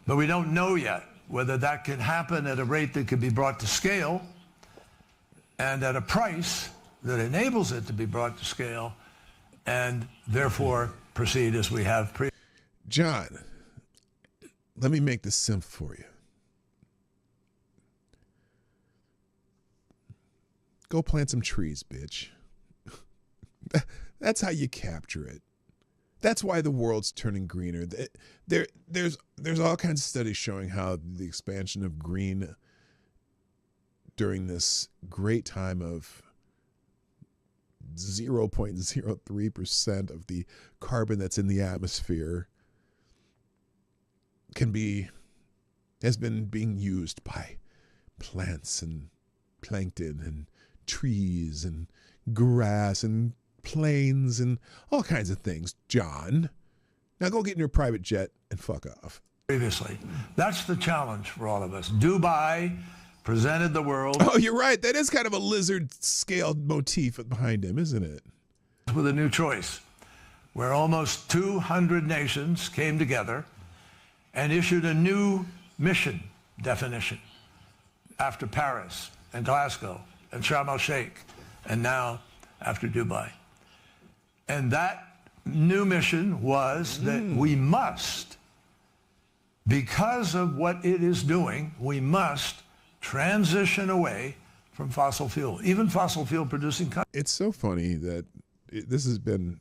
But we don't know yet whether that can happen at a rate that can be brought to scale and at a price that enables it to be brought to scale and therefore proceed as we have John, let me make this simple for you. Go plant some trees, bitch. That's how you capture it. That's why the world's turning greener. There's all kinds of studies showing how the expansion of green during this great time of 0.03% of the carbon that's in the atmosphere has been being used by plants and plankton and trees and grass and planes and all kinds of things, John. Now go get in your private jet and fuck off. Previously. That's the challenge for all of us. Dubai presented the world. Oh, you're right. That is kind of a lizard-scaled motif behind him, isn't it? With a new choice, where almost 200 nations came together and issued a new mission definition after Paris and Glasgow and Sharm el-Sheikh and now after Dubai. And that new mission was that we must, because of what it is doing, we must transition away from fossil fuel, even fossil fuel producing countries. It's so funny that this has been,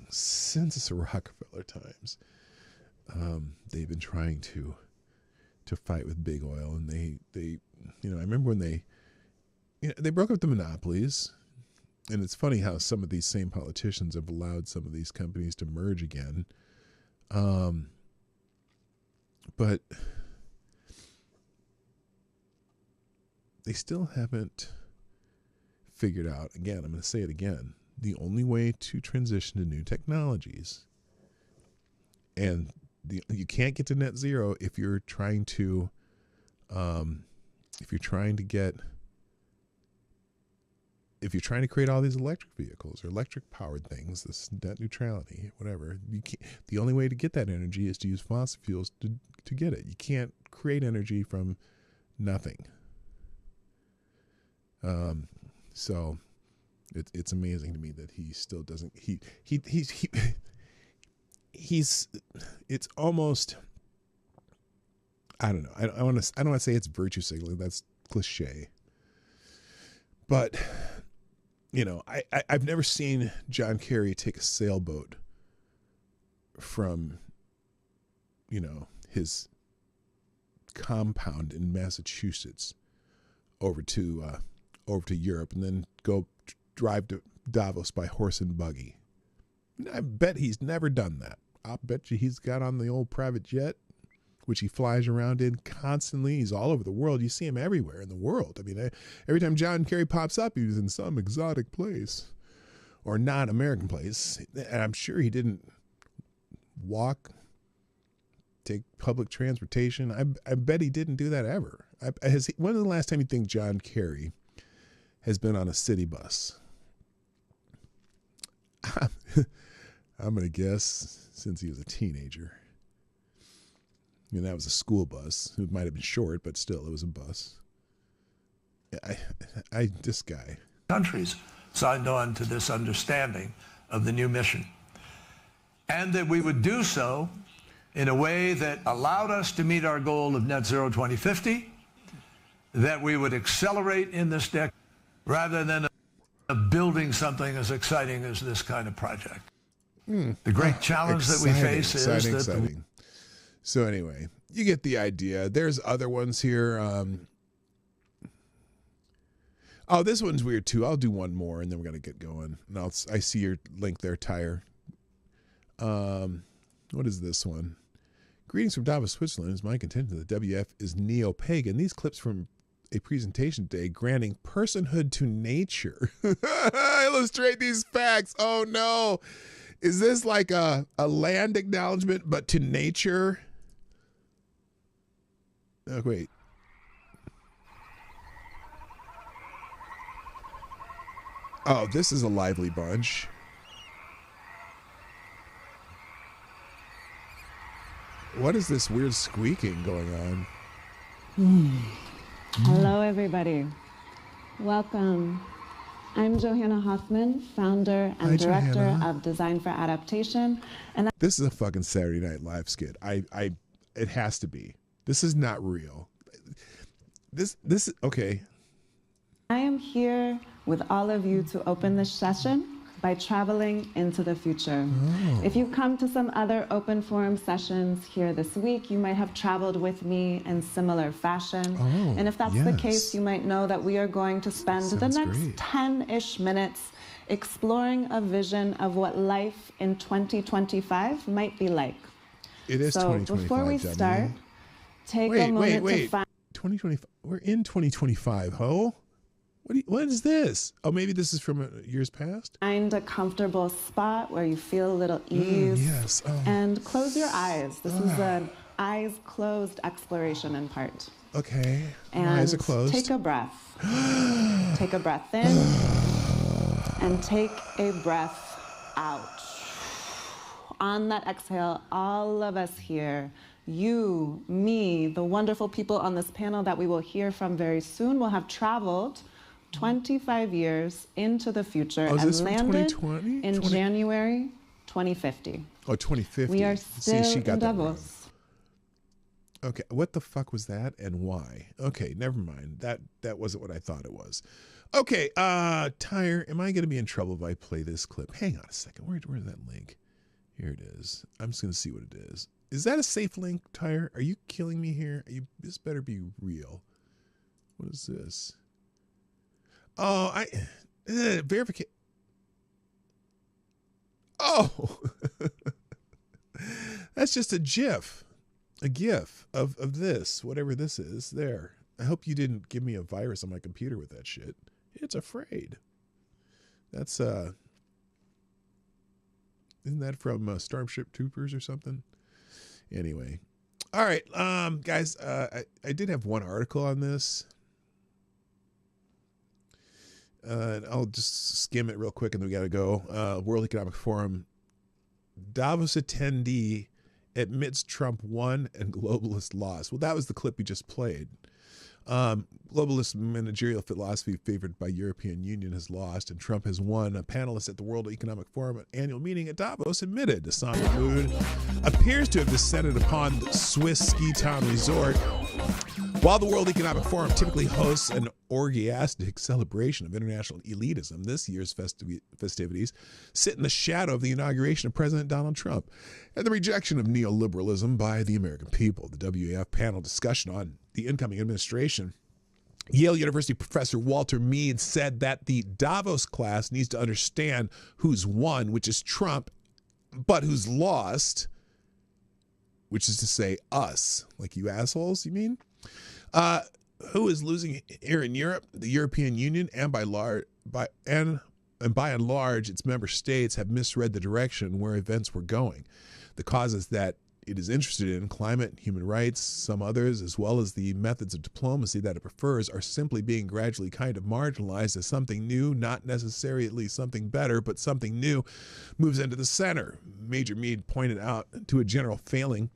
since the Rockefeller times, they've been trying to fight with big oil, and they I remember when they broke up the monopolies, and it's funny how some of these same politicians have allowed some of these companies to merge again, but they still haven't figured out, again, I'm going to say it again, the only way to transition to new technologies. And you can't get to net zero if you're trying to if you're trying to create all these electric vehicles or electric powered things, this net neutrality, whatever, you can't, the only way to get that energy is to use fossil fuels to get it. You can't create energy from nothing. So it's amazing to me that he still doesn't, it's almost, I don't know. I don't want to say it's virtue signaling. That's cliche. But, you know, I've never seen John Kerry take a sailboat from, you know, his compound in Massachusetts over to Europe and then go drive to Davos by horse and buggy. I bet he's never done that. I'll bet you he's got on the old private jet, which he flies around in constantly. He's all over the world. You see him everywhere in the world. I mean, every time John Kerry pops up, he was in some exotic place or non-American place. And I'm sure he didn't walk, take public transportation. I bet he didn't do that ever. When was the last time you think John Kerry has been on a city bus? I'm going to guess since he was a teenager. I mean, that was a school bus. It might have been short, but still, it was a bus. This guy. Countries signed on to this understanding of the new mission. And that we would do so in a way that allowed us to meet our goal of net zero 2050, that we would accelerate in this decade rather than building something as exciting as this kind of project. The great challenge that we face is that... Exciting. So anyway, you get the idea. There's other ones here. Oh, this one's weird too. I'll do one more and then we're going to get going. And I see your link there, Tyre. What is this one? Greetings from Davos, Switzerland. Is my contention that the WF is neo-pagan. These clips from a presentation today granting personhood to nature. Illustrate these facts. Oh no. Is this like a land acknowledgement but to nature? Oh, wait. Oh, this is a lively bunch. What is this weird squeaking going on? Hello, everybody. Welcome. I'm Johanna Hoffman, founder and director of Design for Adaptation. And this is a fucking Saturday Night Live skit. It has to be. This is not real. This is okay. I am here with all of you to open this session by traveling into the future. Oh. If you come to some other open forum sessions here this week, you might have traveled with me in similar fashion. Oh, and if that's the case, you might know that we are going to spend the next 10-ish minutes exploring a vision of what life in 2025 might be like. It is so 2025. Before we start, take a moment to find... 2025. We're in 2025, ho? What is this? Oh, maybe this is from years past? Find a comfortable spot where you feel a little ease. Yes. Oh. And close your eyes. This is an eyes closed exploration in part. Okay. And my eyes are closed. Take a breath. Take a breath in and take a breath out. On that exhale, all of us here, you, me, the wonderful people on this panel that we will hear from very soon will have traveled 25 years into the future and landed in January 2050. Oh, 2050. We are still in Davos. Okay, what the fuck was that and why? Okay, never mind. That wasn't what I thought it was. Okay, Tyre, am I going to be in trouble if I play this clip? Hang on a second. Where's that link? Here it is. I'm just going to see what it is. Is that a safe link, Tyre? Are you killing me here? This better be real. What is this? Oh, verification. Oh, that's just a GIF of this, whatever this is there. I hope you didn't give me a virus on my computer with that shit. It's afraid. That's, isn't that from Starship Troopers or something? Anyway. All right, guys, I did have one article on this. I'll just skim it real quick and then we got to go. World Economic Forum. Davos attendee admits Trump won and globalist lost. Well, that was the clip you just played. Globalist managerial philosophy favored by European Union has lost and Trump has won. A panelist at the World Economic Forum annual meeting at Davos admitted a somber mood appears to have descended upon the Swiss ski town resort. While the World Economic Forum typically hosts an orgiastic celebration of international elitism, this year's festivities sit in the shadow of the inauguration of President Donald Trump and the rejection of neoliberalism by the American people. The WEF panel discussion on the incoming administration. Yale University professor Walter Mead said that the Davos class needs to understand who's won, which is Trump, but who's lost, which is to say us. Like you assholes, you mean? Who is losing here in Europe? The European Union, and by and large, its member states have misread the direction where events were going. The causes that it is interested in, climate, human rights, some others, as well as the methods of diplomacy that it prefers, are simply being gradually kind of marginalized as something new, not necessarily something better, but something new moves into the center. Major Mead pointed out to a general failing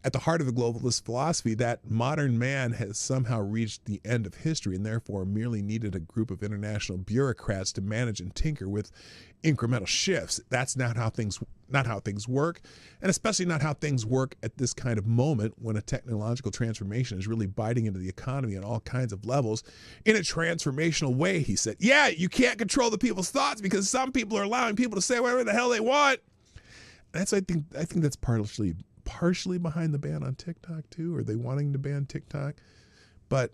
at the heart of the globalist philosophy that modern man has somehow reached the end of history and therefore merely needed a group of international bureaucrats to manage and tinker with incremental shifts. That's not how things work, and especially not how things work at this kind of moment when a technological transformation is really biting into the economy on all kinds of levels in a transformational way, he said. Yeah, you can't control the people's thoughts because some people are allowing people to say whatever the hell they want. I think that's partially behind the ban on TikTok too. Are they wanting to ban TikTok? But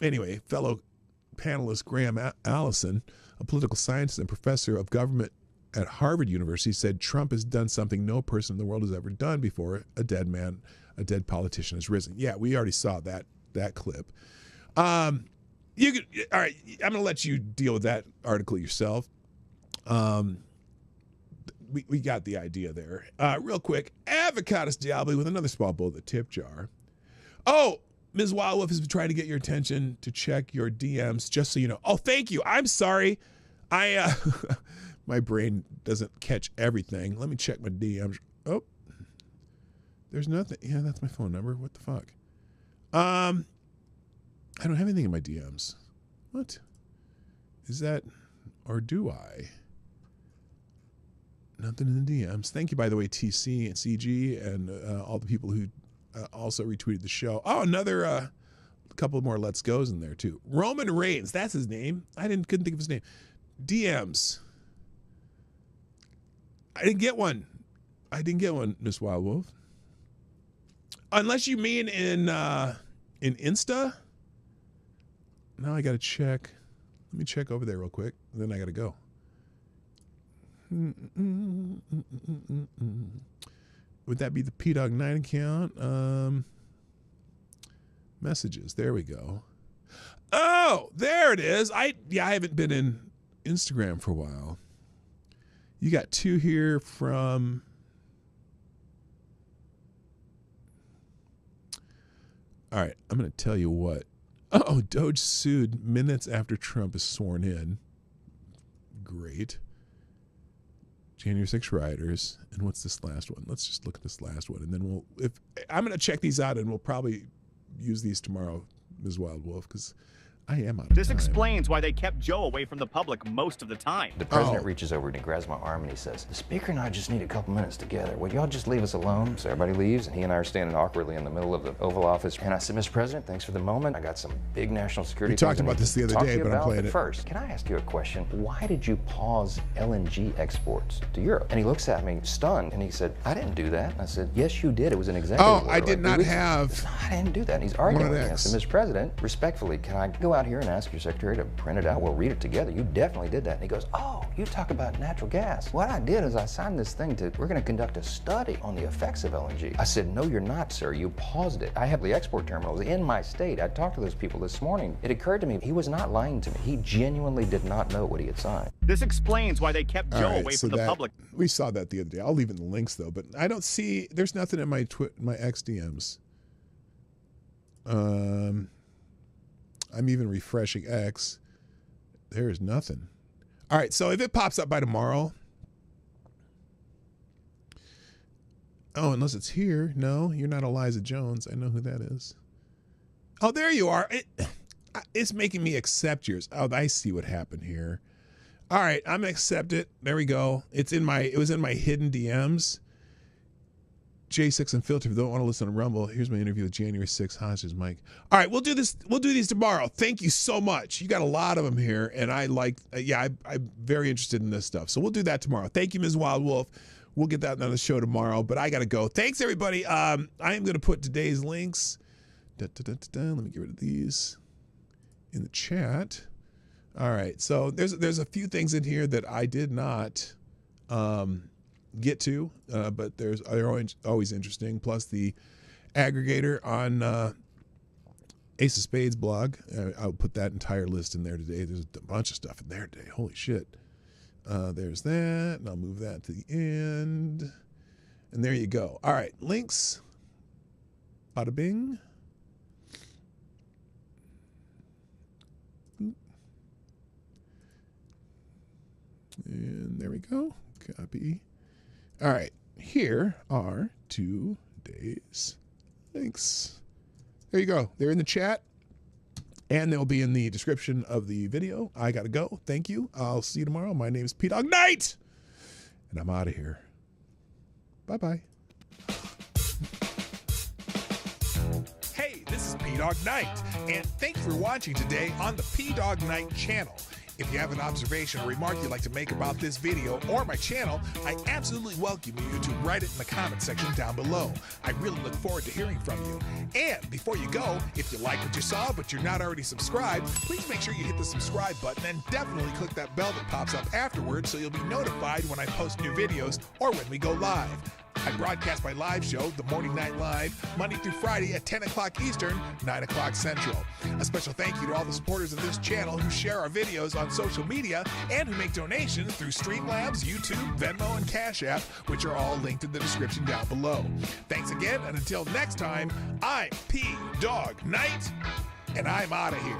anyway, fellow panelist Graham Allison, a political scientist and professor of government at Harvard University, said Trump has done something no person in the world has ever done before. A dead politician has risen. Yeah, we already saw that clip. All right, I'm going to let you deal with that article yourself. We got the idea there. Real quick, Avocados Diablo with another small bowl of the tip jar. Oh, Ms. Wildwolf has been trying to get your attention to check your DMs, just so you know. Oh, thank you. I'm sorry. My brain doesn't catch everything. Let me check my DMs. Oh, there's nothing. Yeah, that's my phone number. What the fuck? I don't have anything in my DMs. What? Is that, or do I? Nothing in the DMs. Thank you, by the way, TC and CG and all the people who also retweeted the show. Oh, another couple more Let's Go's in there, too. Roman Reigns, that's his name. Couldn't think of his name. DMs. I didn't get one, Miss Wildwolf. Unless you mean in Insta. Now I got to check. Let me check over there real quick. And then I got to go. Would that be the PDog9 account? Messages. There we go. Oh, there it is. I haven't been in Instagram for a while. You got two here from all right, I'm going to tell you what. Oh, Doge sued minutes after Trump is sworn in. Great. January 6 rioters. And what's this last one? Let's just look at this last one. And then I'm going to check these out and we'll probably use these tomorrow, Ms. Wildwolf, because I am out of This time. explains why they kept Joe away from the public most of the time. The president reaches over and he grabs my arm and he says, "The speaker and I just need a couple minutes together. Would y'all just leave us alone?" So everybody leaves and he and I are standing awkwardly in the middle of the Oval Office. And I said, "Mr. President, thanks for the moment. I got some big national security." We talked about this the other day, but I'm playing it. First, can I ask you a question? Why did you pause LNG exports to Europe? And he looks at me stunned and he said, "I didn't do that." And I said, "Yes, you did. It was an executive order." I did not have. No, I didn't do that. And he's arguing with me. I said, "Mr. President, respectfully, can I go out here and ask your secretary to print it out? We'll read it together. You definitely did that." And he goes, "Oh, you talk about natural gas. What I did is I signed this thing we're going to conduct a study on the effects of LNG." I said, "No, you're not, sir. You paused it. I have the export terminals in my state. I talked to those people this morning. It occurred to me he was not lying to me. He genuinely did not know what he had signed." This explains why they kept Joe away from the public. We saw that the other day. I'll leave in the links though, but I don't see. There's nothing in my X DMs. I'm even refreshing X. There's nothing. All right, so if it pops up by tomorrow. Oh, unless it's here. No, you're not Eliza Jones. I know who that is. Oh, there you are. It's making me accept yours. Oh, I see what happened here. All right, I'm gonna accept it. There we go. It was in my hidden DMs. J6 Unfiltered. If you don't want to listen to Rumble, here's my interview with January 6th hostage Mike. All right, we'll do this. We'll do these tomorrow. Thank you so much. You got a lot of them here, and I like. I'm very interested in this stuff. So we'll do that tomorrow. Thank you, Ms. Wild Wolf. We'll get that on the show tomorrow. But I gotta go. Thanks, everybody. I am gonna put today's links. Let me get rid of these in the chat. All right, so there's a few things in here that I did not get to, but they're always interesting. Plus the aggregator on Ace of Spades blog. I'll put that entire list in there today. There's a bunch of stuff in there today. Holy shit. There's that, and I'll move that to the end. And there you go. All right, links. Bada bing. And there we go. Copy. All right. Here are today's links. There you go. They're in the chat. And they'll be in the description of the video. I got to go. Thank you. I'll see you tomorrow. My name is P-Dog Knight. And I'm out of here. Bye-bye. Hey, this is P-Dog Knight. And thanks for watching today on the P-Dog Knight channel. If you have an observation or remark you'd like to make about this video or my channel, I absolutely welcome you to write it in the comment section down below. I really look forward to hearing from you. And before you go, if you like what you saw but you're not already subscribed, please make sure you hit the subscribe button and definitely click that bell that pops up afterwards so you'll be notified when I post new videos or when we go live. I broadcast my live show, The Morning Night Live, Monday through Friday at 10 o'clock Eastern, 9 o'clock Central. A special thank you to all the supporters of this channel who share our videos on social media and who make donations through Streamlabs, YouTube, Venmo, and Cash App, which are all linked in the description down below. Thanks again, and until next time, I'm P-Dog Knight, and I'm out of here.